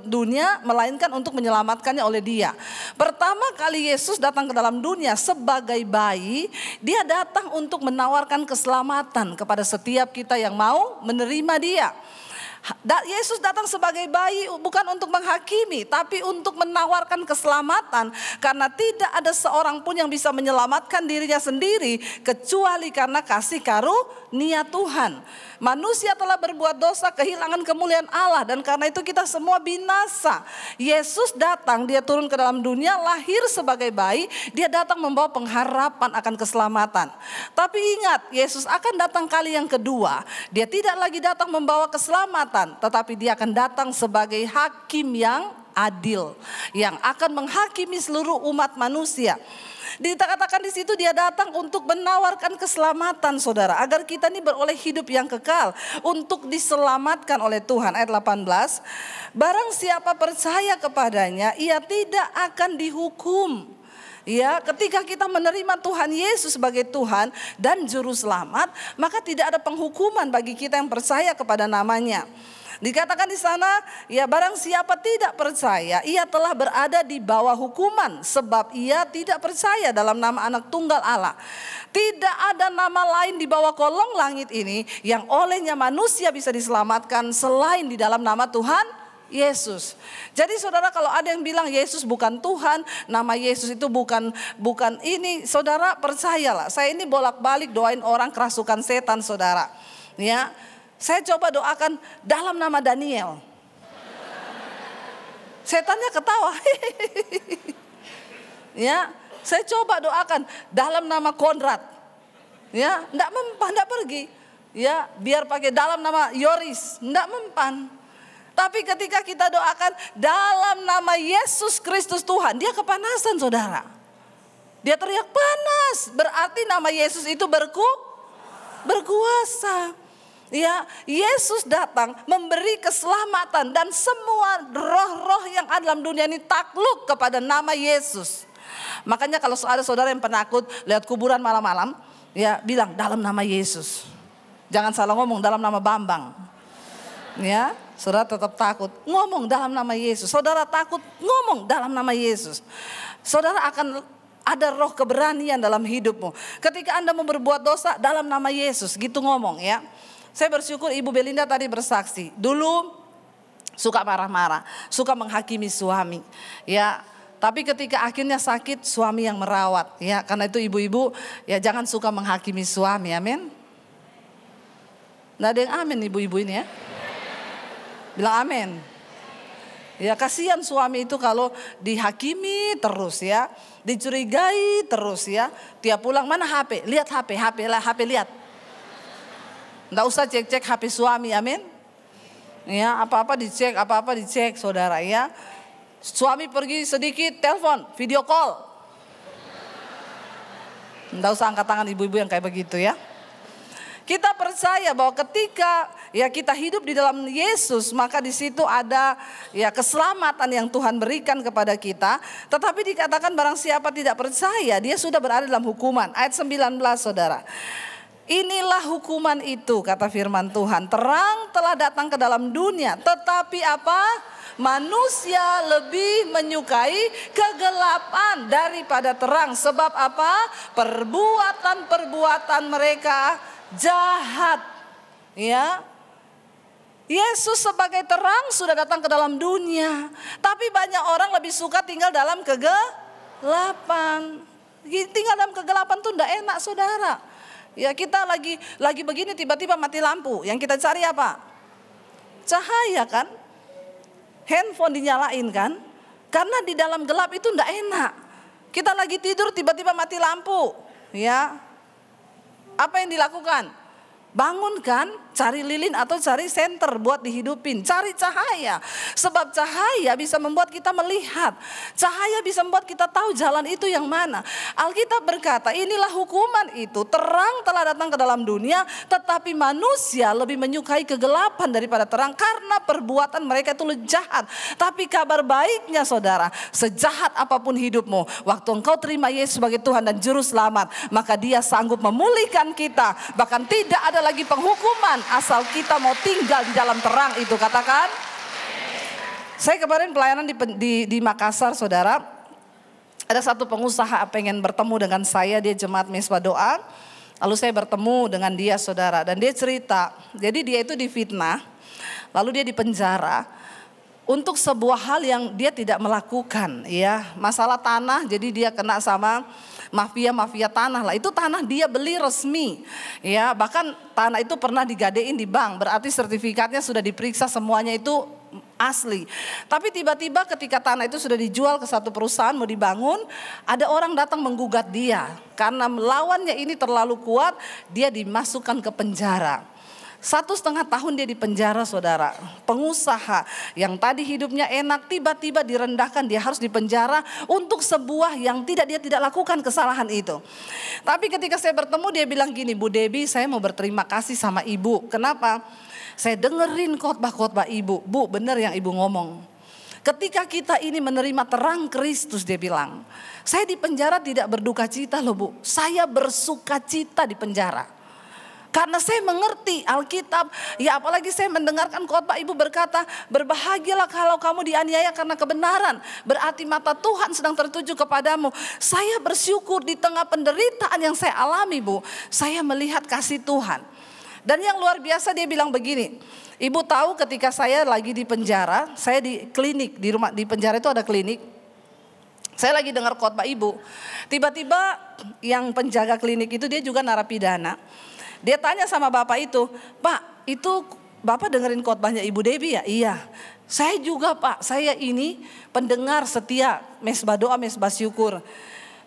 S2: dunia, melainkan untuk menyelamatkannya oleh Dia. Pertama kali Yesus datang ke dalam dunia sebagai bayi, Dia datang untuk menawarkan keselamatan kepada setiap kita yang mau menerima Dia. Yesus datang sebagai bayi bukan untuk menghakimi, tapi untuk menawarkan keselamatan, karena tidak ada seorang pun yang bisa menyelamatkan dirinya sendiri kecuali karena kasih karunia Tuhan. Manusia telah berbuat dosa, kehilangan kemuliaan Allah, dan karena itu kita semua binasa. Yesus datang, Dia turun ke dalam dunia, lahir sebagai bayi, Dia datang membawa pengharapan akan keselamatan. Tapi ingat, Yesus akan datang kali yang kedua. Dia tidak lagi datang membawa keselamatan, tetapi Dia akan datang sebagai hakim yang adil, yang akan menghakimi seluruh umat manusia. Dikatakan di situ Dia datang untuk menawarkan keselamatan saudara, agar kita ini beroleh hidup yang kekal, untuk diselamatkan oleh Tuhan. Ayat 18, barang siapa percaya kepadanya, ia tidak akan dihukum. Ya, ketika kita menerima Tuhan Yesus sebagai Tuhan dan Juru Selamat, maka tidak ada penghukuman bagi kita yang percaya kepada namanya. Dikatakan di sana, ya barang siapa tidak percaya, ia telah berada di bawah hukuman, sebab ia tidak percaya dalam nama Anak Tunggal Allah. Tidak ada nama lain di bawah kolong langit ini yang olehnya manusia bisa diselamatkan selain di dalam nama Tuhan Yesus. Jadi saudara, kalau ada yang bilang Yesus bukan Tuhan, nama Yesus itu bukan ini, saudara percayalah. Saya ini bolak-balik doain orang kerasukan setan saudara. Ya. Saya coba doakan dalam nama Daniel. Setannya ketawa. Ya, saya coba doakan dalam nama Konrad. Ya, enggak mempan, enggak pergi. Ya, biar pakai dalam nama Yoris, enggak mempan. Tapi ketika kita doakan dalam nama Yesus Kristus Tuhan, dia kepanasan saudara. Dia teriak panas, berarti nama Yesus itu berkuasa. Ya, Yesus datang memberi keselamatan, dan semua roh-roh yang ada dalam dunia ini takluk kepada nama Yesus. Makanya kalau ada saudara yang penakut lihat kuburan malam-malam, ya bilang dalam nama Yesus. Jangan salah ngomong dalam nama Bambang. Ya, saudara tetap takut, ngomong dalam nama Yesus. Saudara takut, ngomong dalam nama Yesus. Saudara akan ada roh keberanian dalam hidupmu. Ketika Anda mau berbuat dosa, dalam nama Yesus, gitu ngomong ya. Saya bersyukur Ibu Belinda tadi bersaksi. Dulu suka marah-marah, suka menghakimi suami. Ya, tapi ketika akhirnya sakit, suami yang merawat. Ya, karena itu ibu-ibu ya jangan suka menghakimi suami. Amin. Nggak ada yang amin ibu-ibu ini ya. Bilang amin. Ya, kasihan suami itu kalau dihakimi terus ya, dicurigai terus ya. Tiap pulang mana HP, lihat HP lihat. Nggak usah cek-cek HP suami, amin. Ya, apa-apa dicek saudara ya. Suami pergi sedikit, telepon, video call. Nggak usah angkat tangan ibu-ibu yang kayak begitu ya. Kita percaya bahwa ketika ya kita hidup di dalam Yesus, maka di situ ada ya keselamatan yang Tuhan berikan kepada kita. Tetapi dikatakan barang siapa tidak percaya, dia sudah berada dalam hukuman. Ayat 19 saudara. Inilah hukuman itu, kata firman Tuhan. Terang telah datang ke dalam dunia, tetapi apa? Manusia lebih menyukai kegelapan daripada terang. Sebab apa? Perbuatan-perbuatan mereka jahat. Ya. Yesus sebagai terang sudah datang ke dalam dunia, tapi banyak orang lebih suka tinggal dalam kegelapan. Tinggal dalam kegelapan tuh enggak enak saudara. Ya kita lagi begini tiba-tiba mati lampu. Yang kita cari apa? Cahaya kan? Handphone dinyalain kan? Karena di dalam gelap itu enggak enak. Kita lagi tidur tiba-tiba mati lampu. Ya. Apa yang dilakukan? Bangun kan, cari lilin atau cari senter buat dihidupin. Cari cahaya. Sebab cahaya bisa membuat kita melihat. Cahaya bisa membuat kita tahu jalan itu yang mana. Alkitab berkata, inilah hukuman itu. Terang telah datang ke dalam dunia, tetapi manusia lebih menyukai kegelapan daripada terang. Karena perbuatan mereka itu jahat. Tapi kabar baiknya saudara, sejahat apapun hidupmu, waktu engkau terima Yesus sebagai Tuhan dan Juru Selamat, maka Dia sanggup memulihkan kita. Bahkan tidak ada lagi penghukuman asal kita mau tinggal di dalam terang itu, katakan. Saya kemarin pelayanan di Makassar saudara. Ada satu pengusaha pengen bertemu dengan saya, dia jemaat Mesbah Doa. Lalu saya bertemu dengan dia saudara, dan dia cerita, jadi dia itu difitnah, lalu dia dipenjara untuk sebuah hal yang dia tidak melakukan, ya, masalah tanah. Jadi dia kena sama mafia tanah lah. Itu tanah dia beli resmi, ya, bahkan tanah itu pernah digadein di bank, berarti sertifikatnya sudah diperiksa semuanya itu asli. Tapi tiba-tiba ketika tanah itu sudah dijual ke satu perusahaan mau dibangun, ada orang datang menggugat dia karena melawannya ini terlalu kuat, dia dimasukkan ke penjara. 1,5 tahun dia di penjara saudara. Pengusaha yang tadi hidupnya enak tiba-tiba direndahkan, dia harus dipenjara untuk sebuah yang dia tidak lakukan kesalahan itu. Tapi ketika saya bertemu dia bilang gini, Bu Debbie, saya mau berterima kasih sama ibu. Kenapa? Saya dengerin khotbah-khotbah ibu. Bu, benar yang ibu ngomong. Ketika kita ini menerima terang Kristus, dia bilang, saya di penjara tidak berduka cita loh Bu. Saya bersuka cita di penjara. Karena saya mengerti Alkitab, ya apalagi saya mendengarkan khotbah ibu berkata, berbahagialah kalau kamu dianiaya karena kebenaran, berarti mata Tuhan sedang tertuju kepadamu. Saya bersyukur di tengah penderitaan yang saya alami Bu, saya melihat kasih Tuhan. Dan yang luar biasa dia bilang begini, ibu tahu ketika saya lagi di penjara, saya di klinik, di penjara itu ada klinik. Saya lagi dengar khotbah ibu, tiba-tiba yang penjaga klinik itu dia juga narapidana. Dia tanya sama bapak itu, Pak, itu bapak dengerin khotbahnya Ibu Debbie ya? Iya. Saya juga Pak, saya ini pendengar setia Mesbah Doa, Mesbah Syukur.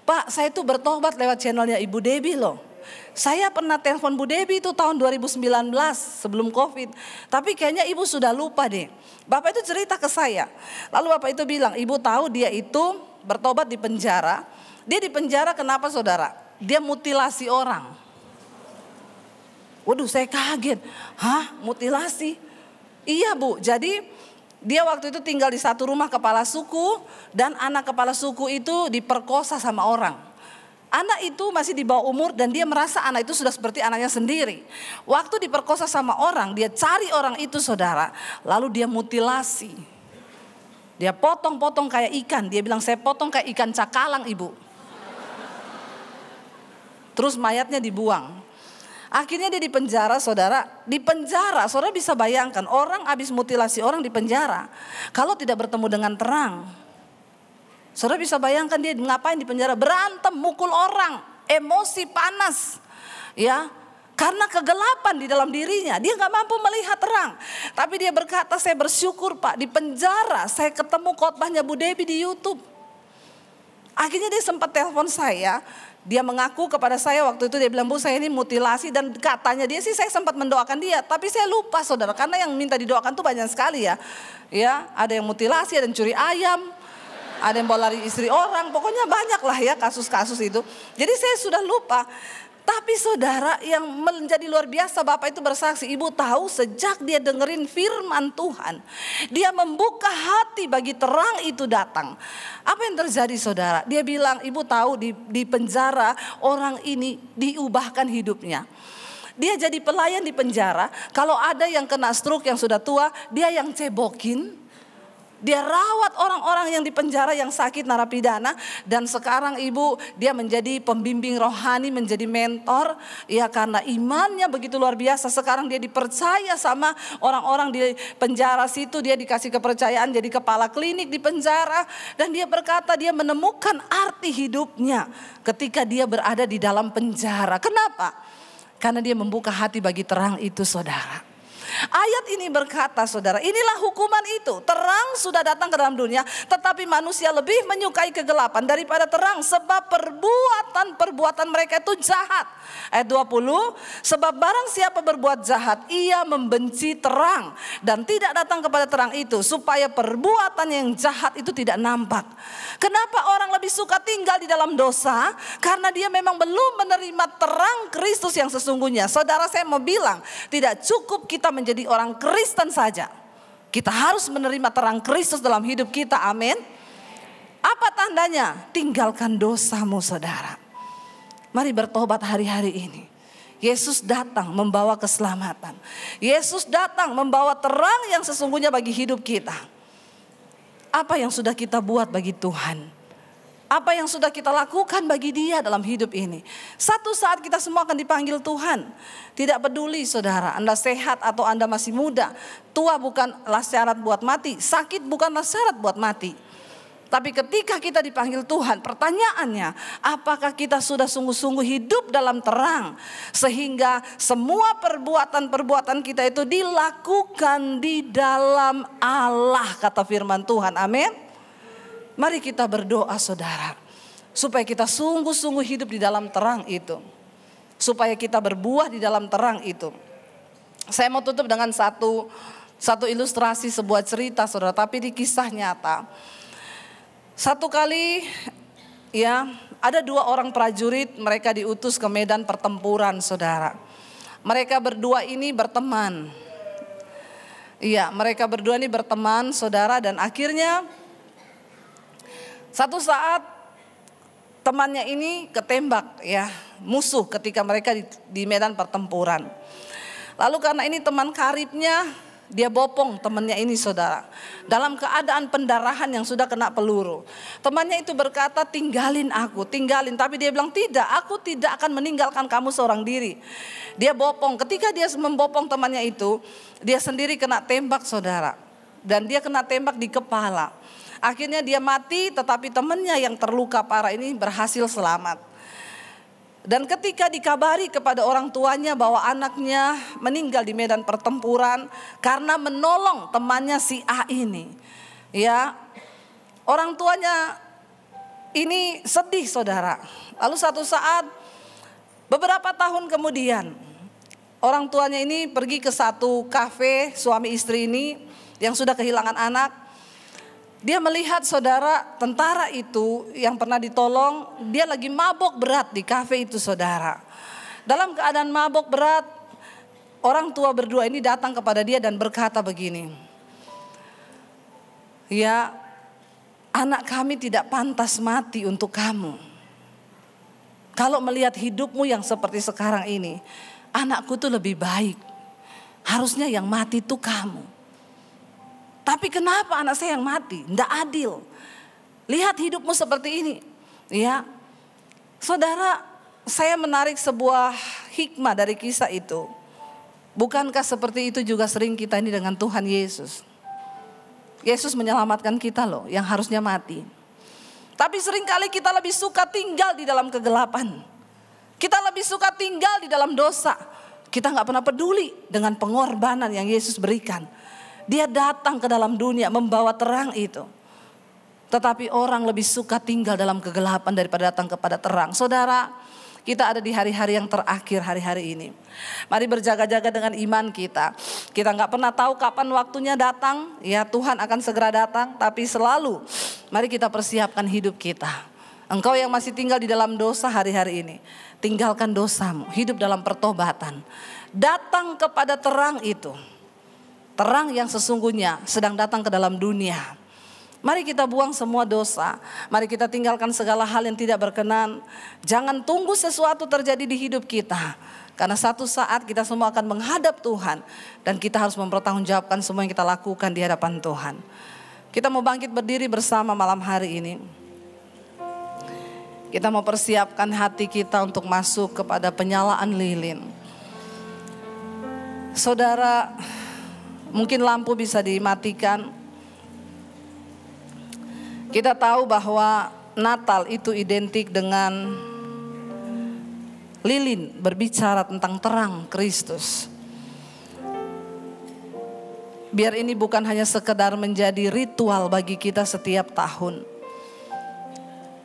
S2: Pak, saya itu bertobat lewat channelnya Ibu Debbie loh. Saya pernah telepon Bu Debbie itu tahun 2019 sebelum COVID. Tapi kayaknya ibu sudah lupa deh. Bapak itu cerita ke saya. Lalu bapak itu bilang, ibu tahu dia itu bertobat di penjara. Dia di penjara kenapa saudara? Dia mutilasi orang. Waduh, saya kaget. Hah, mutilasi? Iya Bu, jadi dia waktu itu tinggal di satu rumah kepala suku, dan anak kepala suku itu diperkosa sama orang. Anak itu masih di bawah umur dan dia merasa anak itu sudah seperti anaknya sendiri. Waktu diperkosa sama orang, dia cari orang itu saudara, lalu dia mutilasi. Dia potong-potong kayak ikan, dia bilang saya potong kayak ikan cakalang ibu. Terus mayatnya dibuang. Akhirnya dia di penjara saudara. Di penjara saudara bisa bayangkan orang habis mutilasi orang di penjara. Kalau tidak bertemu dengan terang. Saudara bisa bayangkan dia ngapain di penjara. Berantem, mukul orang, emosi panas. Ya, karena kegelapan di dalam dirinya. Dia gak mampu melihat terang. Tapi dia berkata, saya bersyukur Pak, di penjara saya ketemu khotbahnya Bu Debbie di YouTube. Akhirnya dia sempat telepon saya. Dia mengaku kepada saya waktu itu, dia bilang, Bu saya ini mutilasi, dan katanya dia sih saya sempat mendoakan dia. Tapi saya lupa saudara, karena yang minta didoakan tuh banyak sekali ya. Ya, ada yang mutilasi, ada yang curi ayam, ada yang bawa lari istri orang, pokoknya banyak lah ya kasus-kasus itu. Jadi saya sudah lupa. Tapi saudara yang menjadi luar biasa, Bapak itu bersaksi, ibu tahu sejak dia dengerin firman Tuhan, dia membuka hati bagi terang itu datang. Apa yang terjadi saudara? Dia bilang, ibu tahu di penjara orang ini diubahkan hidupnya. Dia jadi pelayan di penjara, kalau ada yang kena stroke yang sudah tua, dia yang cebokin. Dia rawat orang-orang yang di penjara yang sakit narapidana. Dan sekarang ibu, dia menjadi pembimbing rohani, menjadi mentor. Ya, karena imannya begitu luar biasa. Sekarang dia dipercaya sama orang-orang di penjara situ. Dia dikasih kepercayaan jadi kepala klinik di penjara. Dan dia berkata dia menemukan arti hidupnya ketika dia berada di dalam penjara. Kenapa? Karena dia membuka hati bagi terang itu, saudara. Ayat ini berkata, saudara, inilah hukuman itu. Terang sudah datang ke dalam dunia, tetapi manusia lebih menyukai kegelapan daripada terang, sebab perbuatan mereka itu jahat. Ayat 20, sebab barang siapa berbuat jahat, ia membenci terang dan tidak datang kepada terang itu, supaya perbuatan yang jahat itu tidak nampak. Kenapa orang lebih suka tinggal di dalam dosa? Karena dia memang belum menerima terang Kristus yang sesungguhnya. Saudara, saya mau bilang, tidak cukup kita menjadi orang Kristen saja. Kita harus menerima terang Kristus dalam hidup kita. Amin. Apa tandanya? Tinggalkan dosamu, saudara. Mari bertobat hari-hari ini. Yesus datang membawa keselamatan. Yesus datang membawa terang yang sesungguhnya bagi hidup kita. Apa yang sudah kita buat bagi Tuhan? Apa yang sudah kita lakukan bagi Dia dalam hidup ini? Satu saat kita semua akan dipanggil Tuhan. Tidak peduli, saudara, Anda sehat atau Anda masih muda. Tua bukanlah syarat buat mati. Sakit bukanlah syarat buat mati. Tapi ketika kita dipanggil Tuhan, pertanyaannya, apakah kita sudah sungguh-sungguh hidup dalam terang? Sehingga semua perbuatan-perbuatan kita itu dilakukan di dalam Allah, kata firman Tuhan. Amin. Mari kita berdoa, saudara, supaya kita sungguh-sungguh hidup di dalam terang itu. Supaya kita berbuah di dalam terang itu. Saya mau tutup dengan satu ilustrasi sebuah cerita, saudara, tapi di kisah nyata. Satu kali ya, ada 2 orang prajurit, mereka diutus ke medan pertempuran, saudara. Mereka berdua ini berteman. Iya, mereka berdua ini berteman, saudara, dan akhirnya satu saat temannya ini ketembak ya, musuh ketika mereka di medan pertempuran. Lalu karena ini teman karibnya, dia bopong temannya ini, saudara, dalam keadaan pendarahan yang sudah kena peluru. Temannya itu berkata, tinggalin aku, tinggalin. Tapi dia bilang, tidak, aku tidak akan meninggalkan kamu seorang diri. Dia bopong. Ketika dia membopong temannya itu, dia sendiri kena tembak, saudara. Dan dia kena tembak di kepala. Akhirnya dia mati, tetapi temannya yang terluka parah ini berhasil selamat. Dan ketika dikabari kepada orang tuanya bahwa anaknya meninggal di medan pertempuran karena menolong temannya si A ini, ya, orang tuanya ini sedih, saudara. Lalu satu saat, beberapa tahun kemudian, orang tuanya ini pergi ke satu kafe, suami istri ini yang sudah kehilangan anak. Dia melihat, saudara, tentara itu yang pernah ditolong, dia lagi mabok berat di kafe itu, saudara. Dalam keadaan mabok berat, orang tua berdua ini datang kepada dia dan berkata begini, ya, anak kami tidak pantas mati untuk kamu. Kalau melihat hidupmu yang seperti sekarang ini, anakku tuh lebih baik. Harusnya yang mati tuh kamu. Tapi kenapa anak saya yang mati? Tidak adil. Lihat hidupmu seperti ini. Ya, saudara, saya menarik sebuah hikmah dari kisah itu. Bukankah seperti itu juga sering kita ini dengan Tuhan Yesus? Yesus menyelamatkan kita loh, yang harusnya mati. Tapi seringkali kita lebih suka tinggal di dalam kegelapan. Kita lebih suka tinggal di dalam dosa. Kita gak pernah peduli dengan pengorbanan yang Yesus berikan. Dia datang ke dalam dunia membawa terang itu. Tetapi orang lebih suka tinggal dalam kegelapan daripada datang kepada terang. Saudara, kita ada di hari-hari yang terakhir, hari-hari ini. Mari berjaga-jaga dengan iman kita. Kita gak pernah tahu kapan waktunya datang. Ya, Tuhan akan segera datang. Tapi selalu mari kita persiapkan hidup kita. Engkau yang masih tinggal di dalam dosa hari-hari ini, tinggalkan dosamu, hidup dalam pertobatan. Datang kepada terang itu. Terang yang sesungguhnya sedang datang ke dalam dunia. Mari kita buang semua dosa. Mari kita tinggalkan segala hal yang tidak berkenan. Jangan tunggu sesuatu terjadi di hidup kita. Karena satu saat kita semua akan menghadap Tuhan. Dan kita harus mempertanggungjawabkan semua yang kita lakukan di hadapan Tuhan. Kita mau bangkit berdiri bersama malam hari ini. Kita mau persiapkan hati kita untuk masuk kepada penyalaan lilin. Saudara, mungkin lampu bisa dimatikan. Kita tahu bahwa Natal itu identik dengan lilin, berbicara tentang terang Kristus. Biar ini bukan hanya sekedar menjadi ritual bagi kita setiap tahun.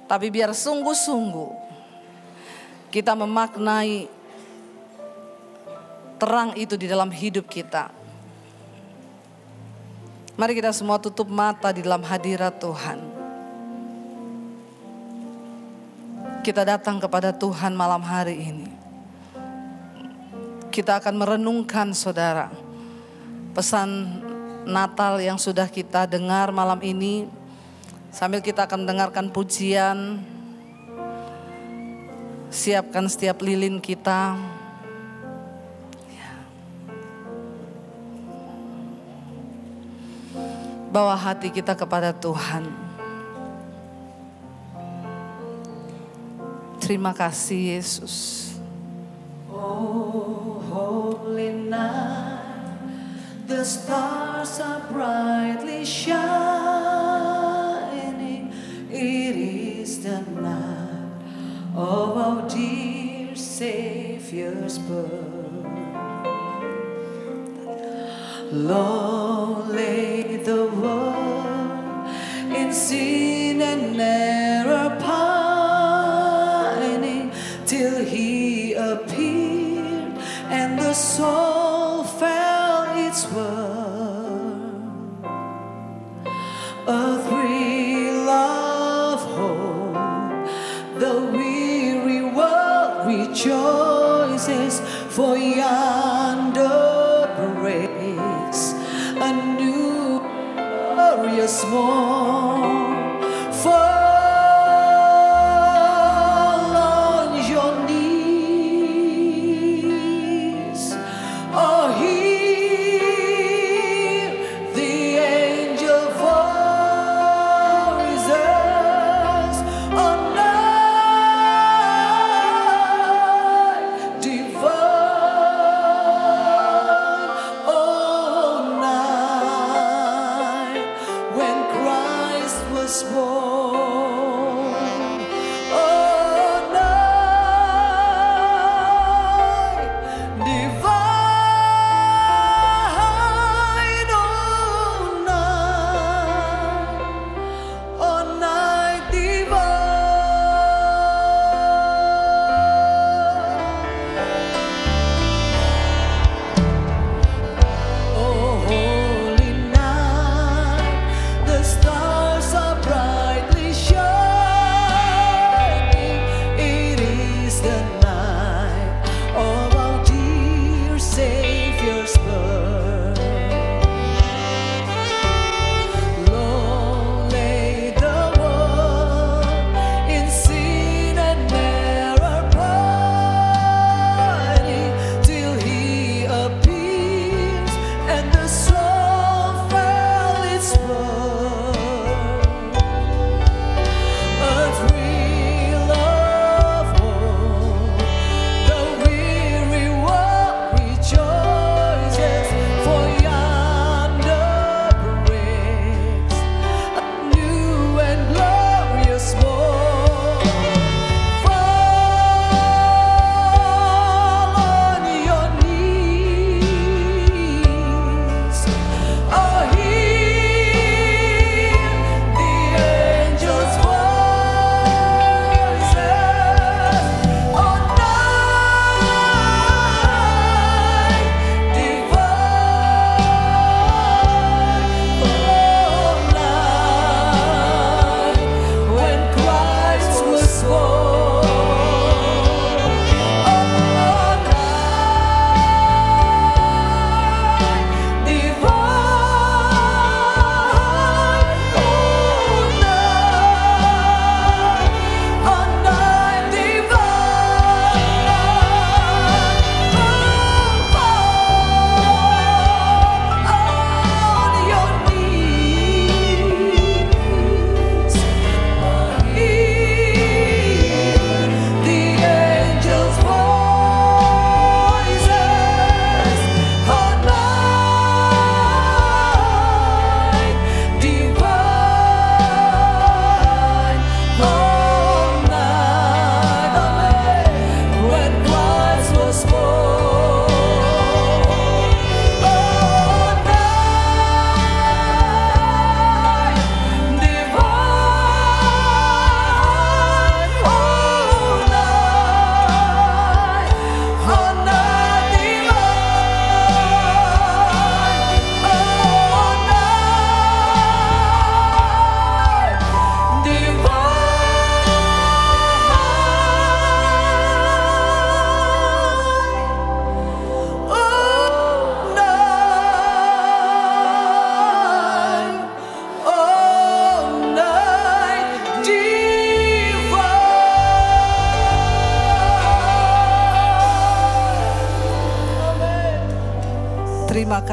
S2: Tapi biar sungguh-sungguh kita memaknai terang itu di dalam hidup kita. Mari kita semua tutup mata di dalam hadirat Tuhan. Kita datang kepada Tuhan malam hari ini. Kita akan merenungkan saudara, pesan Natal yang sudah kita dengar malam ini. Sambil kita akan mendengarkan pujian, siapkan setiap lilin kita. Bawa hati kita kepada Tuhan. Terima kasih Yesus.
S4: Oh, holy night, the stars are brightly shining. It is the night of our dear Savior's birth. Long lay the world in sin and error pining, till He appeared and the soul felt its worth. A thrill of hope, the weary world rejoices, for yonder breaks a new glorious morn. Fall on your knees, or hear the angel voices on night divine, oh night when Christ was born. Oh night divine, oh night divine. Oh holy night, the stars are bright.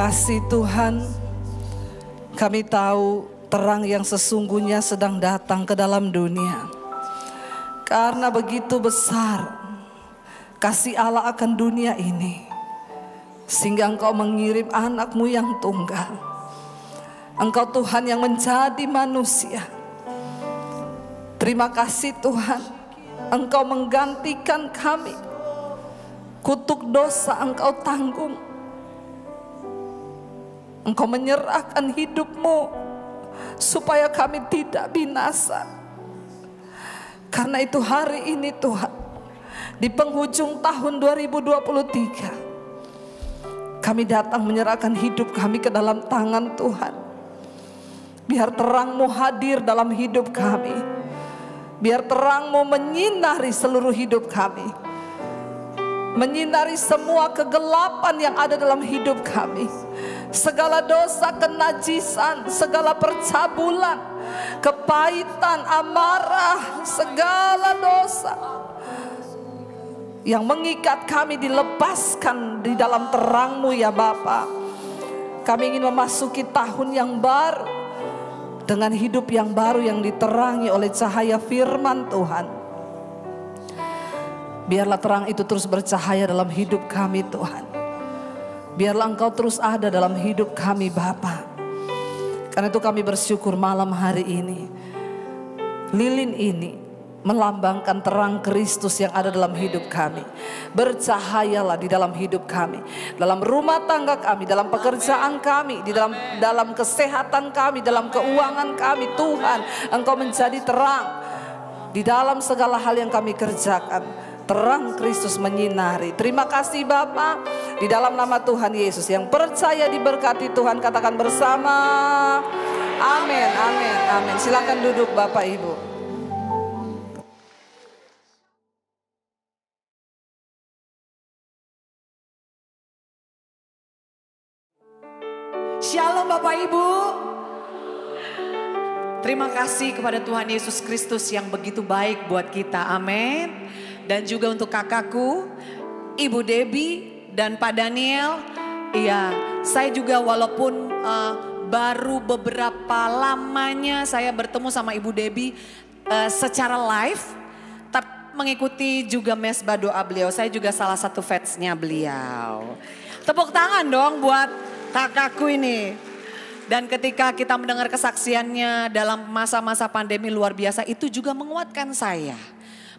S2: kasih Tuhan, kami tahu terang yang sesungguhnya sedang datang ke dalam dunia. Karena begitu besar kasih Allah akan dunia ini, sehingga Engkau mengirim anak-Mu yang tunggal. Engkau Tuhan yang menjadi manusia. Terima kasih Tuhan, Engkau menggantikan kami. Kutuk dosa Engkau tanggung. Engkau menyerahkan hidup-Mu supaya kami tidak binasa. Karena itu hari ini Tuhan, di penghujung tahun 2023, kami datang menyerahkan hidup kami ke dalam tangan Tuhan. Biar terang-Mu hadir dalam hidup kami. Biar terang-Mu menyinari seluruh hidup kami. Menyinari semua kegelapan yang ada dalam hidup kami. Segala dosa, kenajisan, segala percabulan, kepahitan, amarah, segala dosa yang mengikat kami dilepaskan di dalam terang-Mu ya Bapa. Kami ingin memasuki tahun yang baru dengan hidup yang baru yang diterangi oleh cahaya firman Tuhan. Biarlah terang itu terus bercahaya dalam hidup kami Tuhan. Biarlah Engkau terus ada dalam hidup kami Bapa. Karena itu kami bersyukur malam hari ini. Lilin ini melambangkan terang Kristus yang ada dalam hidup kami. Bercahayalah di dalam hidup kami, dalam rumah tangga kami, dalam pekerjaan kami, di dalam kesehatan kami, dalam keuangan kami. Tuhan, Engkau menjadi terang di dalam segala hal yang kami kerjakan. Terang Kristus menyinari. Terima kasih Bapa, di dalam nama Tuhan Yesus. Yang percaya diberkati Tuhan katakan bersama, amin, amin, amin. Silakan duduk Bapak Ibu.
S8: Shalom Bapak Ibu. Terima kasih kepada Tuhan Yesus Kristus yang begitu baik buat kita. Amin. Dan juga untuk kakakku, Ibu Debbie dan Pak Daniel. Iya, saya juga walaupun baru beberapa lamanya saya bertemu sama Ibu Debbie secara live, tapi mengikuti juga mesbah doa beliau. Saya juga salah satu fansnya beliau. Tepuk tangan dong buat kakakku ini. Dan ketika kita mendengar kesaksiannya dalam masa-masa pandemi luar biasa, itu juga menguatkan saya.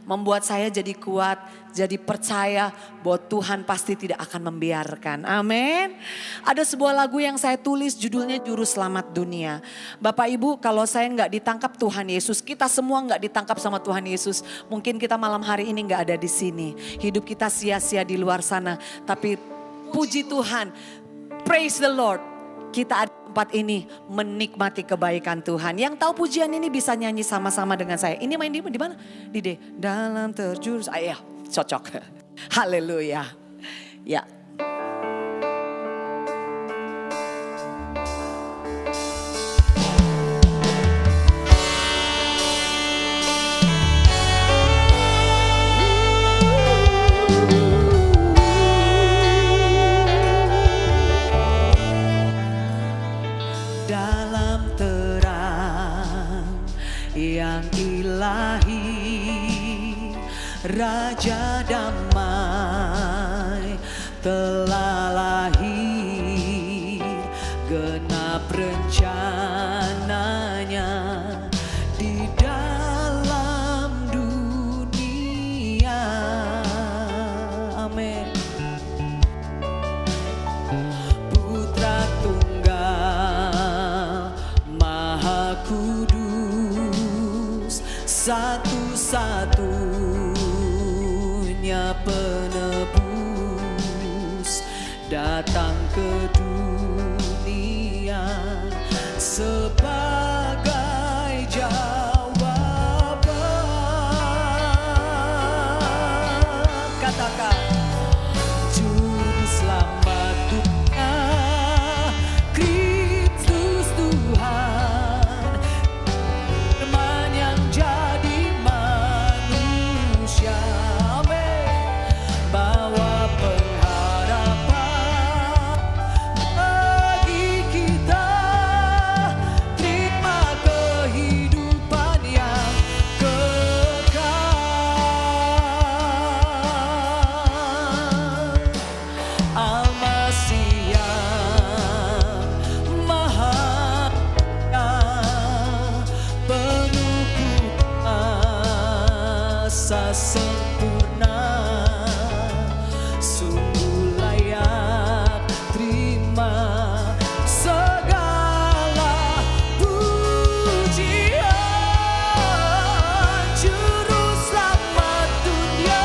S8: Membuat saya jadi kuat, jadi percaya bahwa Tuhan pasti tidak akan membiarkan. Amin. Ada sebuah lagu yang saya tulis judulnya Juru Selamat Dunia. Bapak Ibu, kalau saya nggak ditangkap Tuhan Yesus, kita semua nggak ditangkap sama Tuhan Yesus, mungkin kita malam hari ini nggak ada di sini. Hidup kita sia-sia di luar sana. Tapi puji Tuhan, praise the Lord. Kita ada tempat ini menikmati kebaikan Tuhan. Yang tahu pujian ini bisa nyanyi sama-sama dengan saya. Ini main di mana? Di D. Dalam terjurus. Ya, cocok. Haleluya. Ya. Raja damai telah lahir, genap rencananya di dalam dunia. Amin. Putra tunggal Maha Kudus, satu-satu penebus datang ke dunia sebagai jawaban. Katakan Juru Selamat dunia, Kristus Tuhan, firman yang jadi manusia. Bawa pengharapan kuasa sempurna, sungguh layak terima segala pujian. Juru selamat dunia,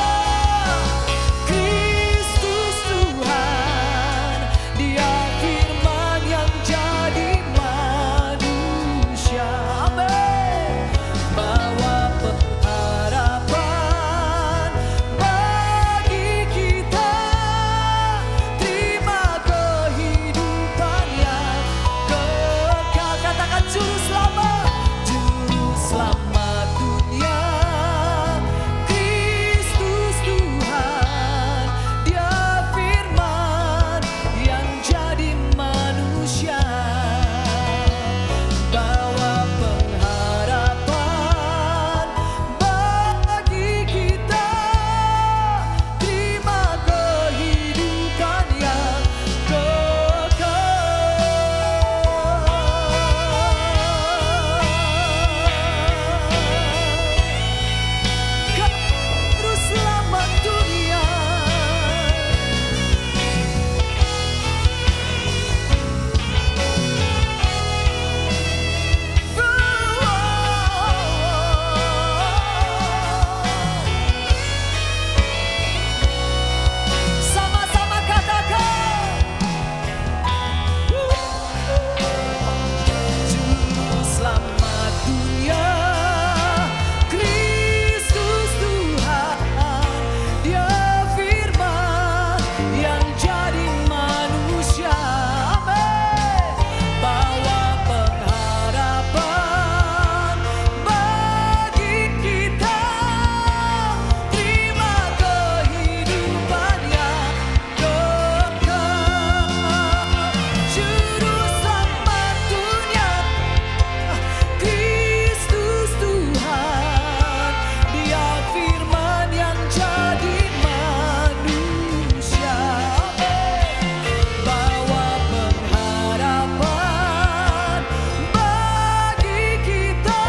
S8: Kristus Tuhan, Dia firman yang jadi manusia. Amin. Bawa pengharapan bagi kita, terima kehidupan yang kekal. Katakan juru selamat, juru selamat dunia, Kristus Tuhan, Dia firman yang jadi manusia. Bawa pengharapan bagi kita, terima kehidupan yang kekal. Juru selamat dunia. Sama-sama katakan, juru selamat dunia, Kristus Tuhan, Dia firman yang jadi manusia. Amin. Bawa pengharapan bagi kita, terima kehidupan yang kekal. Juru selamat dunia, Kristus Tuhan, Dia firman yang jadi manusia. Bawa pengharapan bagi kita,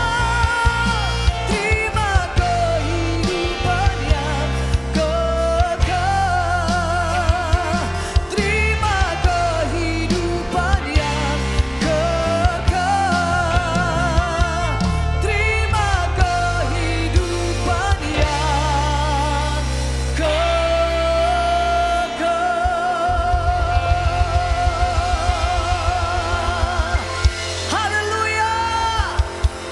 S8: terima kehidupan yang kekal. Terima kehidupan yang kekal. Terima kehidupan yang kekal. Haleluya.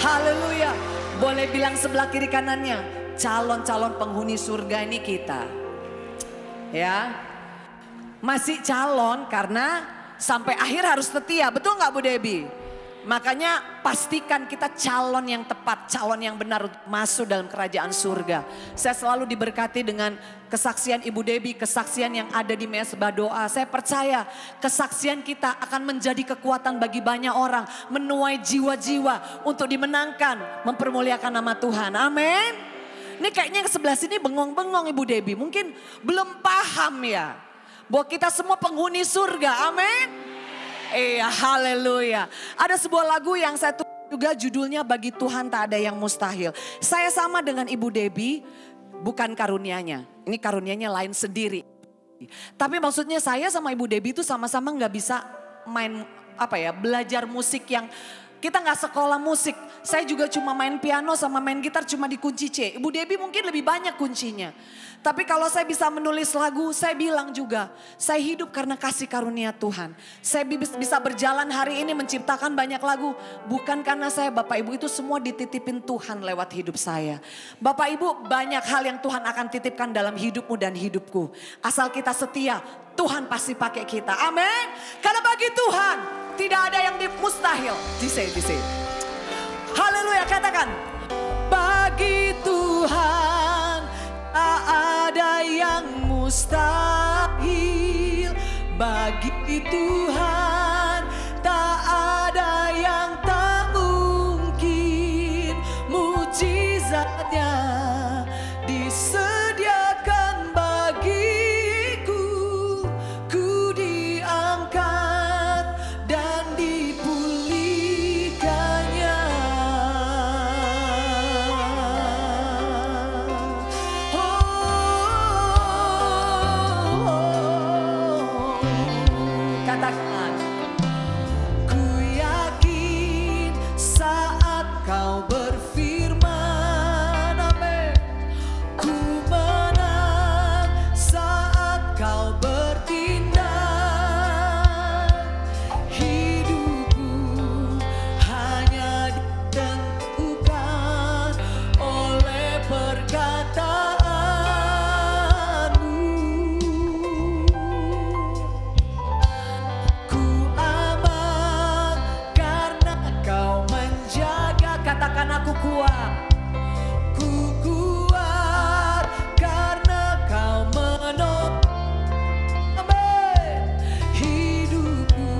S8: Haleluya. Boleh bilang sebelah kiri kanannya, calon-calon penghuni surga ini kita. Ya. Masih calon karena sampai akhir harus setia. Betul nggak Bu Debbie? Makanya pastikan kita calon yang tepat, calon yang benar untuk masuk dalam kerajaan surga. Saya selalu diberkati dengan kesaksian Ibu Debbie, kesaksian yang ada di mesbah doa. Saya percaya kesaksian kita akan menjadi kekuatan bagi banyak orang, menuai jiwa-jiwa untuk dimenangkan, mempermuliakan nama Tuhan. Amin. Ini kayaknya yang sebelah sini bengong-bengong Ibu Debbie, mungkin belum paham ya bahwa kita semua penghuni surga. Amin. Iya, haleluya. Ada sebuah lagu yang saya tulis juga, judulnya Bagi Tuhan Tak Ada Yang Mustahil. Saya sama dengan Ibu Debbie, bukan karunianya. Ini karunianya lain sendiri. Tapi maksudnya saya sama Ibu Debbie itu sama-sama nggak bisa main belajar musik yang kita nggak sekolah musik. Saya juga cuma main piano sama main gitar cuma di kunci C. Ibu Debbie mungkin lebih banyak kuncinya. Tapi kalau saya bisa menulis lagu, saya bilang juga, saya hidup karena kasih karunia Tuhan. Saya bisa berjalan hari ini menciptakan banyak lagu. Bukan karena saya, Bapak Ibu, itu semua dititipin Tuhan lewat hidup saya. Bapak Ibu, banyak hal yang Tuhan akan titipkan dalam hidupmu dan hidupku. Asal kita setia, Tuhan pasti pakai kita. Amin. Karena bagi Tuhan tidak ada yang mustahil. Disay. Haleluya, katakan. Bagi Tuhan tak ada yang mustahil. Bagi Tuhan tak ada yang tak mungkin. Mujizatnya disediakan bagiku. Ku diangkat dan dipulihkannya. Kau berfirman, amin. Ku menang saat Kau bertindak. Hidupku hanya ditentukan oleh perkataanmu. Ku aman karena Kau menjaga. Katakan aku kuat. Ku kuat karena Kau menolong. Amin. Hidupku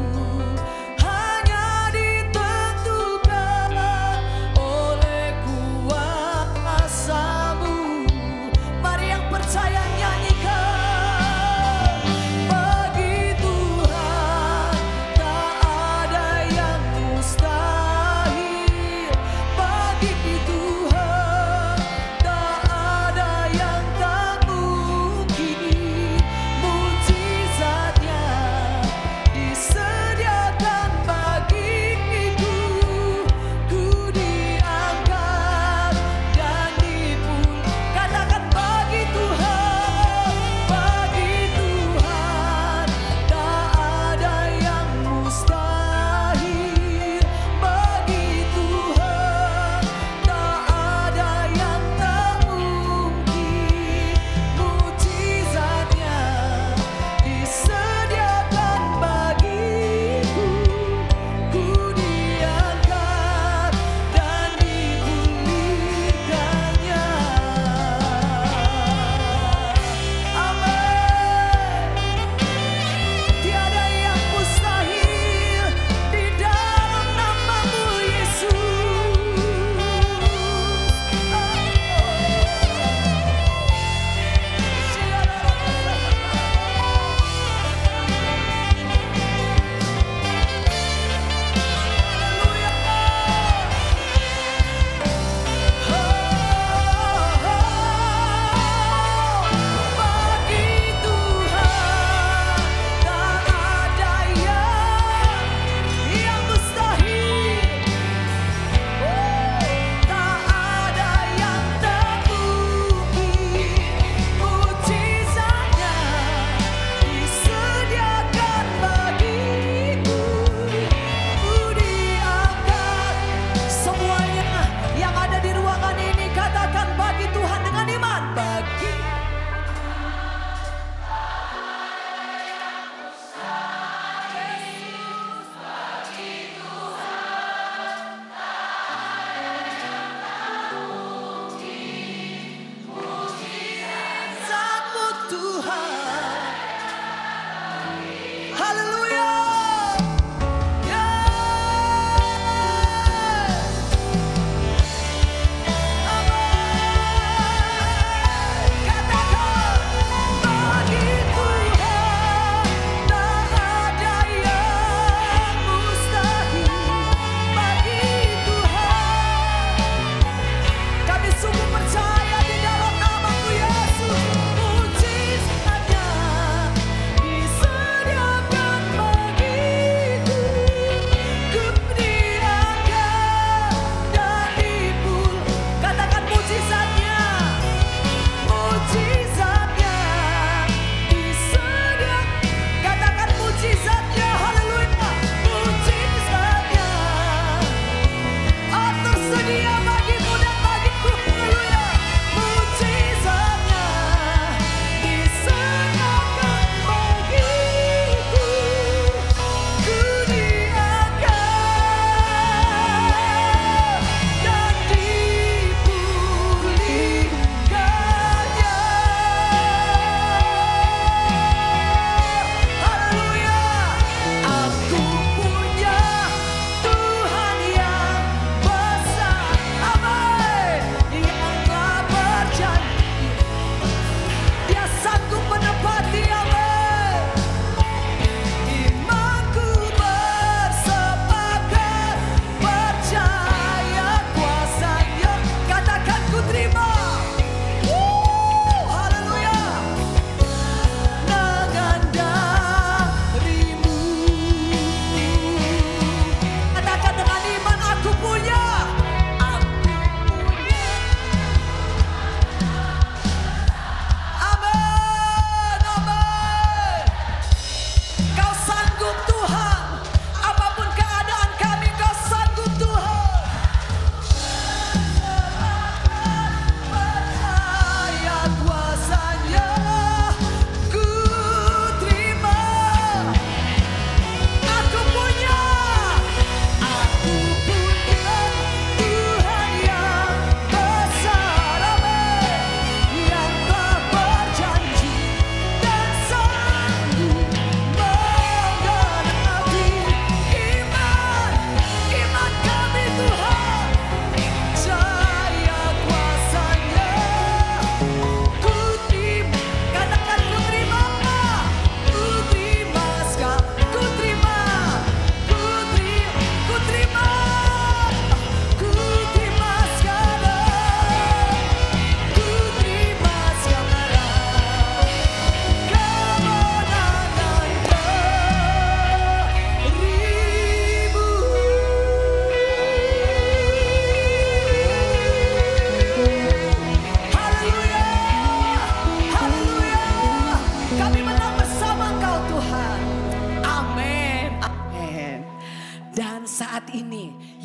S8: hanya ditentukan oleh kuasa-Mu. Mari yang percaya nyanyikan. Bagi Tuhan tak ada yang mustahil. Bagi Tuhan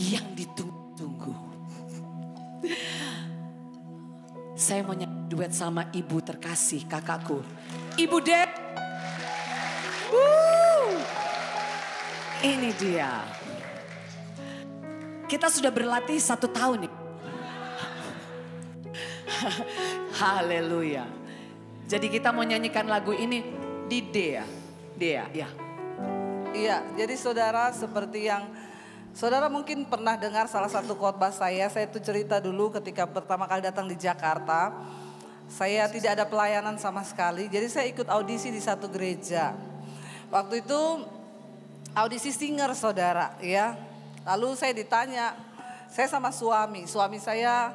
S8: yang ditunggu-tunggu. Saya mau nyanyi duet sama ibu terkasih kakakku, Ibu Deb. Ini dia. Kita sudah berlatih 1 tahun nih. Haleluya. Jadi kita mau nyanyikan lagu ini di Dea ya.
S2: Iya, jadi saudara seperti yang saudara mungkin pernah dengar salah satu khotbah saya itu cerita dulu ketika pertama kali datang di Jakarta. Saya tidak ada pelayanan sama sekali, jadi saya ikut audisi di satu gereja. Waktu itu audisi singer saudara ya. Lalu saya ditanya, saya sama suami saya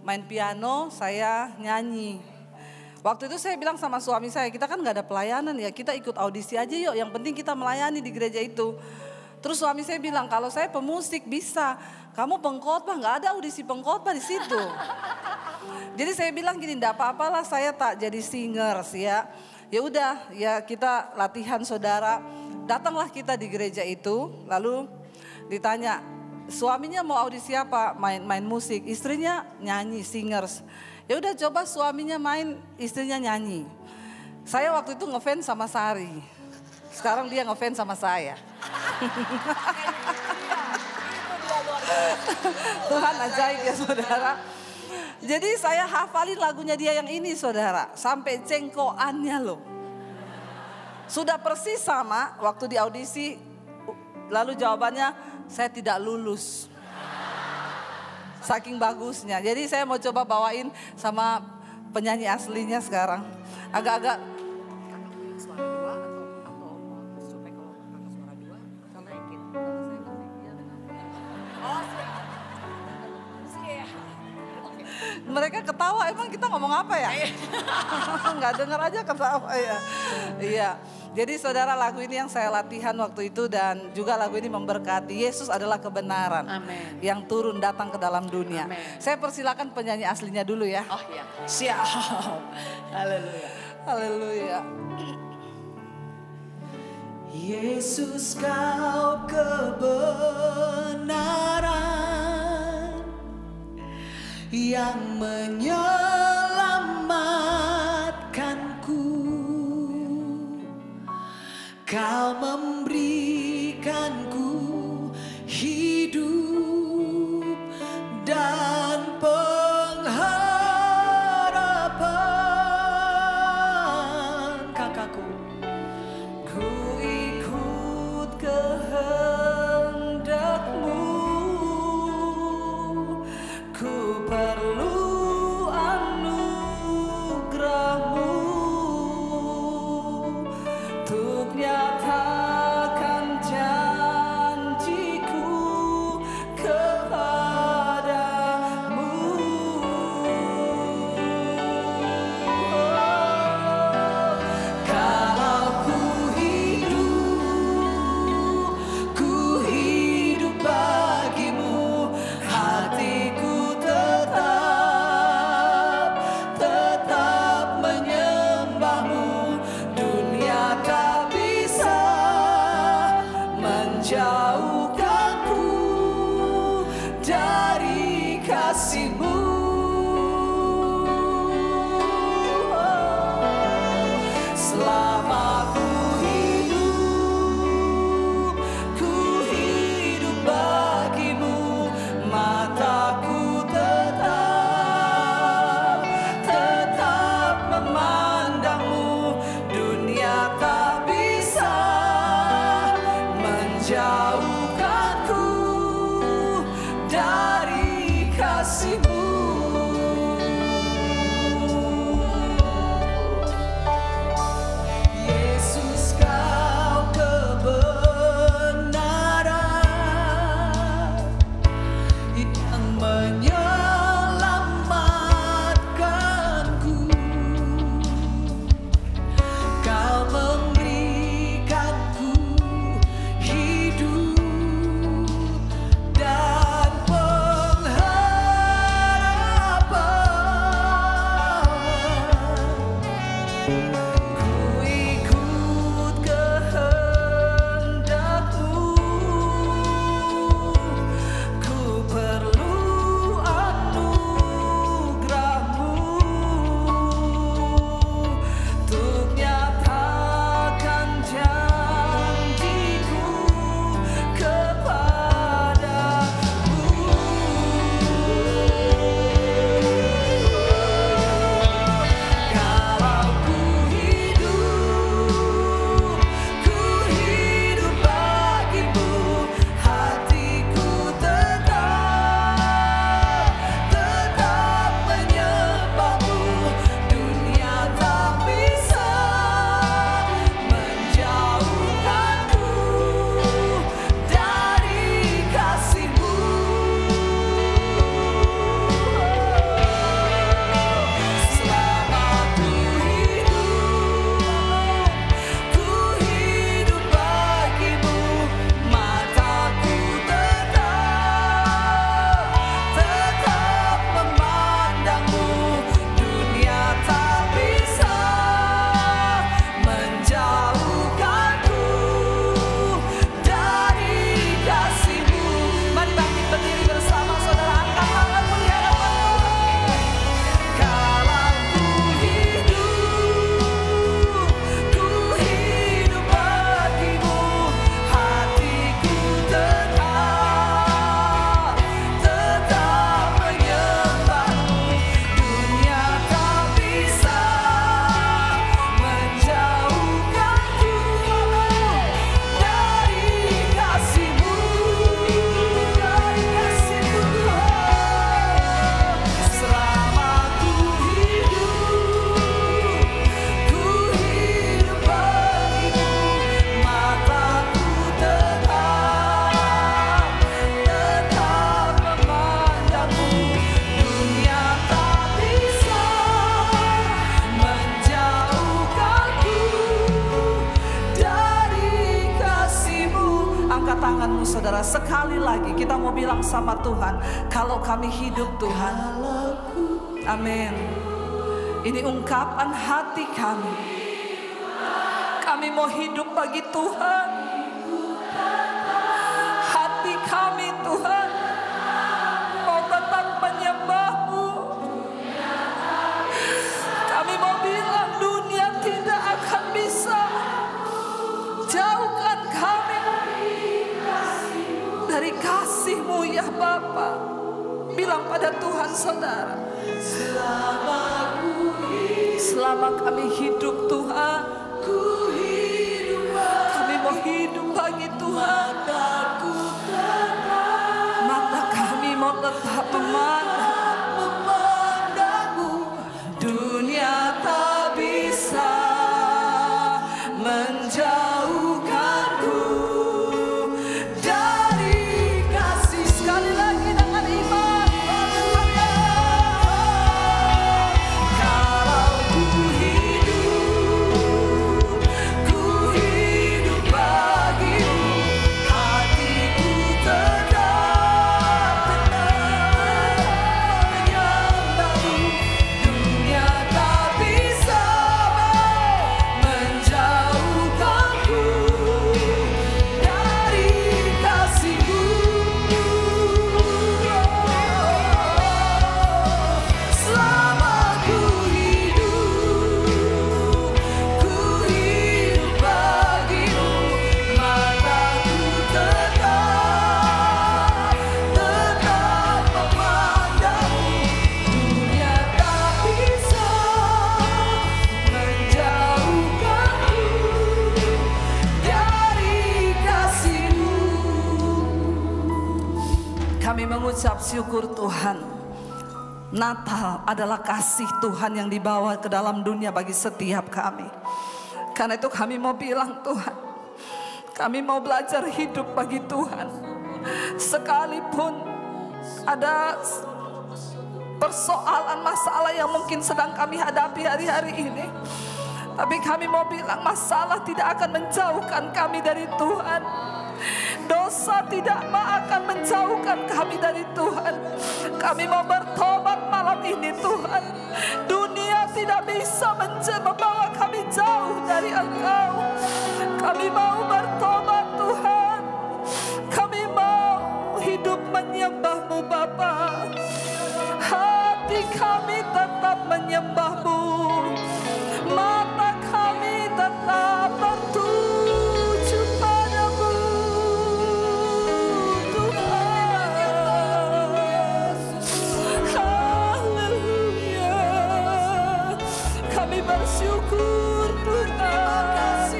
S2: main piano, saya nyanyi. Waktu itu saya bilang sama suami saya, kita kan gak ada pelayanan ya, kita ikut audisi aja yuk, yang penting kita melayani di gereja itu. Terus suami saya bilang, kalau saya pemusik bisa, kamu pengkhotbah, gak ada audisi pengkhotbah di situ. Jadi saya bilang gini, enggak apa-apalah saya tak jadi singers ya. Ya udah, ya kita latihan saudara. Datanglah kita di gereja itu, lalu ditanya, suaminya mau audisi apa? Main musik, istrinya nyanyi, singers. Ya udah coba suaminya main, istrinya nyanyi. Saya waktu itu ngefans sama Sari. Sekarang dia ngefans sama saya. Tuhan ajaib ya saudara. Jadi saya hafalin lagunya dia yang ini saudara. Sampai cengkoannya loh. Sudah persis sama waktu di audisi. Lalu jawabannya saya tidak lulus. Saking bagusnya. Jadi saya mau coba bawain sama penyanyi aslinya sekarang. Agak-agak. Mereka ketawa, emang kita ngomong apa ya? Nggak dengar aja ketawa ya. Iya. Jadi saudara, lagu ini yang saya latihan waktu itu dan juga lagu ini memberkati. Yesus adalah kebenaran.
S8: Amen.
S2: Yang turun datang ke dalam dunia.
S8: Amen.
S2: Saya persilakan penyanyi aslinya dulu ya.
S8: Oh iya, siap. Haleluya.
S2: Haleluya.
S4: Yesus kau kebenaran yang menyelamatkanku. Kau memberikanku hidup dan pengharapan.
S8: Kakakku,
S2: Ku ikut kehendak-Mu, ku perlu anugerah-Mu untuk nyatakan janji-Ku kepadamu. Kalau ku hidup bagimu, hatiku tetap menyembahmu. Dunia tak bisa menjauhkanku dari kasih-Mu. Selama ku hidup bagimu, mataku tetap memandangmu. Dunia tak bisa menjauhkanku dari kasih-Mu. Yesus kau kebenaran yang menyelamatkanku. Kau memberikanku hidup dan pengharapan. Ku ikut kehendak-Mu, ku sekali lagi kita mau bilang sama Tuhan, kalau kami hidup Tuhan. Amin. Ini ungkapan hati kami. Kami mau hidup bagi Tuhan. Hati kami Tuhan mau tetap menyembah-Mu. Kami mau bilang dunia tidak akan bisa jauhkan kami dari kasih-Mu ya Bapa. Bilang pada Tuhan saudara, selama kami hidup Tuhan, kami mau hidup bagi Tuhan. Mata kami mau tetap memandang-Mu. Dunia tak bisa menjauhkanku dari kasih. Sekali lagi dengan iman. Kalau ku hidup bagi-Mu, hatiku tetap menyembah-Mu. Dunia tak bisa menjauhkanku dari kasih-Mu. Selama ku hidup bagi-Mu, mataku tetap memandang-Mu. Dunia tak bisa menjauhkanku dari kasih-Mu. Kami mengucap syukur Tuhan. Natal adalah kasih Tuhan yang dibawa ke dalam dunia bagi setiap kami. Karena itu kami mau bilang Tuhan, kami mau belajar hidup bagi Tuhan. Sekalipun ada persoalan masalah yang mungkin sedang kami hadapi hari-hari ini, tapi kami mau bilang masalah tidak akan menjauhkan kami dari Tuhan. Dosa tidak akan menjauhkan kami dari Tuhan. Kami mau bertobat malam ini Tuhan. Dunia tidak bisa membawa kami jauh dari Engkau. Kami mau bertobat Tuhan. Kami mau hidup menyembah-Mu Bapa. Hati kami tetap menyembah-Mu. Mata kami tetap tertuju padamu Tuhan. Haleluya. Kami bersyukur Tuhan.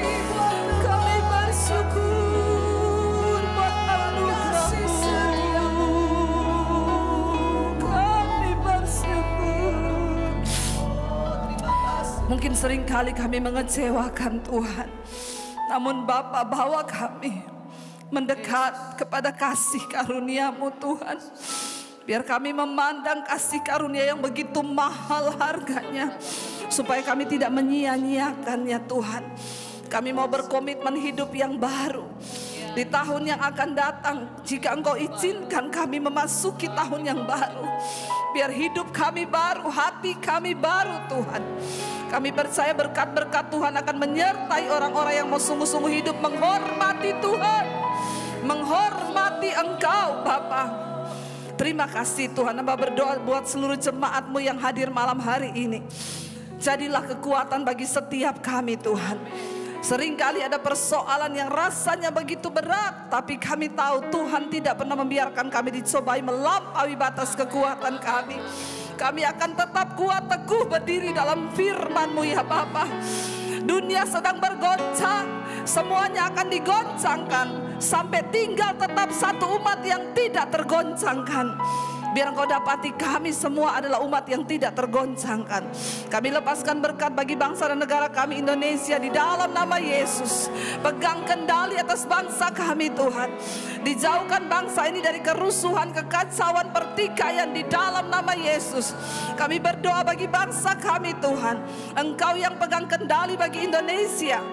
S2: Kami bersyukur buat anugerah-Mu. Kami bersyukur. Mungkin seringkali kami mengecewakan Tuhan, namun Bapa bawa kami mendekat kepada kasih karunia-Mu Tuhan. Biar kami memandang kasih karunia yang begitu mahal harganya, supaya kami tidak menyia-nyiakannya Tuhan. Kami mau berkomitmen hidup yang baru di tahun yang akan datang. Jika Engkau izinkan kami memasuki tahun yang baru, biar hidup kami baru, hati kami baru Tuhan. Kami percaya berkat-berkat Tuhan akan menyertai orang-orang yang mau sungguh-sungguh hidup menghormati Tuhan, menghormati Engkau Bapa. Terima kasih Tuhan. Hamba berdoa buat seluruh jemaat-Mu yang hadir malam hari ini. Jadilah kekuatan bagi setiap kami Tuhan. Seringkali ada persoalan yang rasanya begitu berat, tapi kami tahu Tuhan tidak pernah membiarkan kami dicobai melampaui batas kekuatan kami. Kami akan tetap kuat teguh berdiri dalam firman-Mu ya Bapa. Dunia sedang bergoncang, semuanya akan digoncangkan, sampai tinggal tetap satu umat yang tidak tergoncangkan. Biar Engkau dapati kami semua adalah umat yang tidak tergoncangkan. Kami lepaskan berkat bagi bangsa dan negara kami Indonesia di dalam nama Yesus. Pegang kendali atas bangsa kami Tuhan. Dijauhkan bangsa ini dari kerusuhan, kekacauan, pertikaian di dalam nama Yesus. Kami berdoa bagi bangsa kami Tuhan. Engkau yang pegang kendali bagi Indonesia.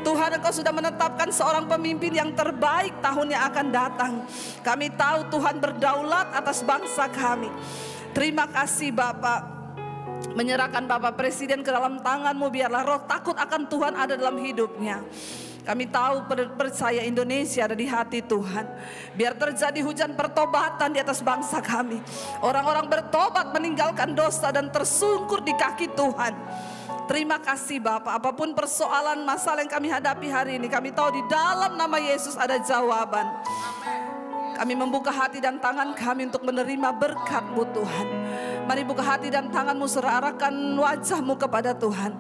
S2: Tuhan, Engkau sudah menetapkan seorang pemimpin yang terbaik tahun yang akan datang. Kami tahu Tuhan berdaulat atas bangsa kami. Terima kasih Bapak. Menyerahkan Bapak Presiden ke dalam tangan-Mu, biarlah roh takut akan Tuhan ada dalam hidupnya. Kami tahu percaya Indonesia ada di hati Tuhan. Biar terjadi hujan pertobatan di atas bangsa kami. Orang-orang bertobat meninggalkan dosa dan tersungkur di kaki Tuhan. Terima kasih Bapak, apapun persoalan masalah yang kami hadapi hari ini, kami tahu di dalam nama Yesus ada jawaban. Kami membuka hati dan tangan kami untuk menerima berkat-Mu Tuhan. Mari buka hati dan tanganmu, serahkan wajahmu kepada Tuhan.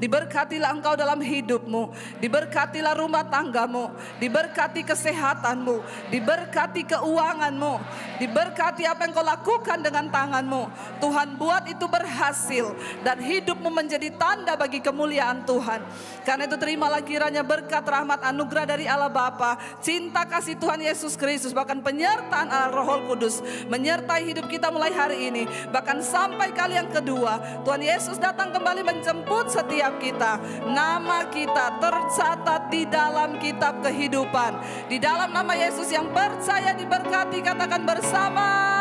S2: Diberkatilah engkau dalam hidupmu. Diberkatilah rumah tanggamu. Diberkati kesehatanmu. Diberkati keuanganmu. Diberkati apa yang kau lakukan dengan tanganmu. Tuhan buat itu berhasil. Dan hidupmu menjadi tanda bagi kemuliaan Tuhan. Karena itu terimalah kiranya berkat, rahmat, anugerah dari Allah Bapa, cinta kasih Tuhan Yesus Kristus, bahkan penyertaan Allah Roh Kudus menyertai hidup kita mulai hari ini. Bahkan sampai kali yang kedua Tuhan Yesus datang kembali menjemput setiap kita. Nama kita tercatat di dalam kitab kehidupan. Di dalam nama Yesus yang percaya diberkati, katakan bersama.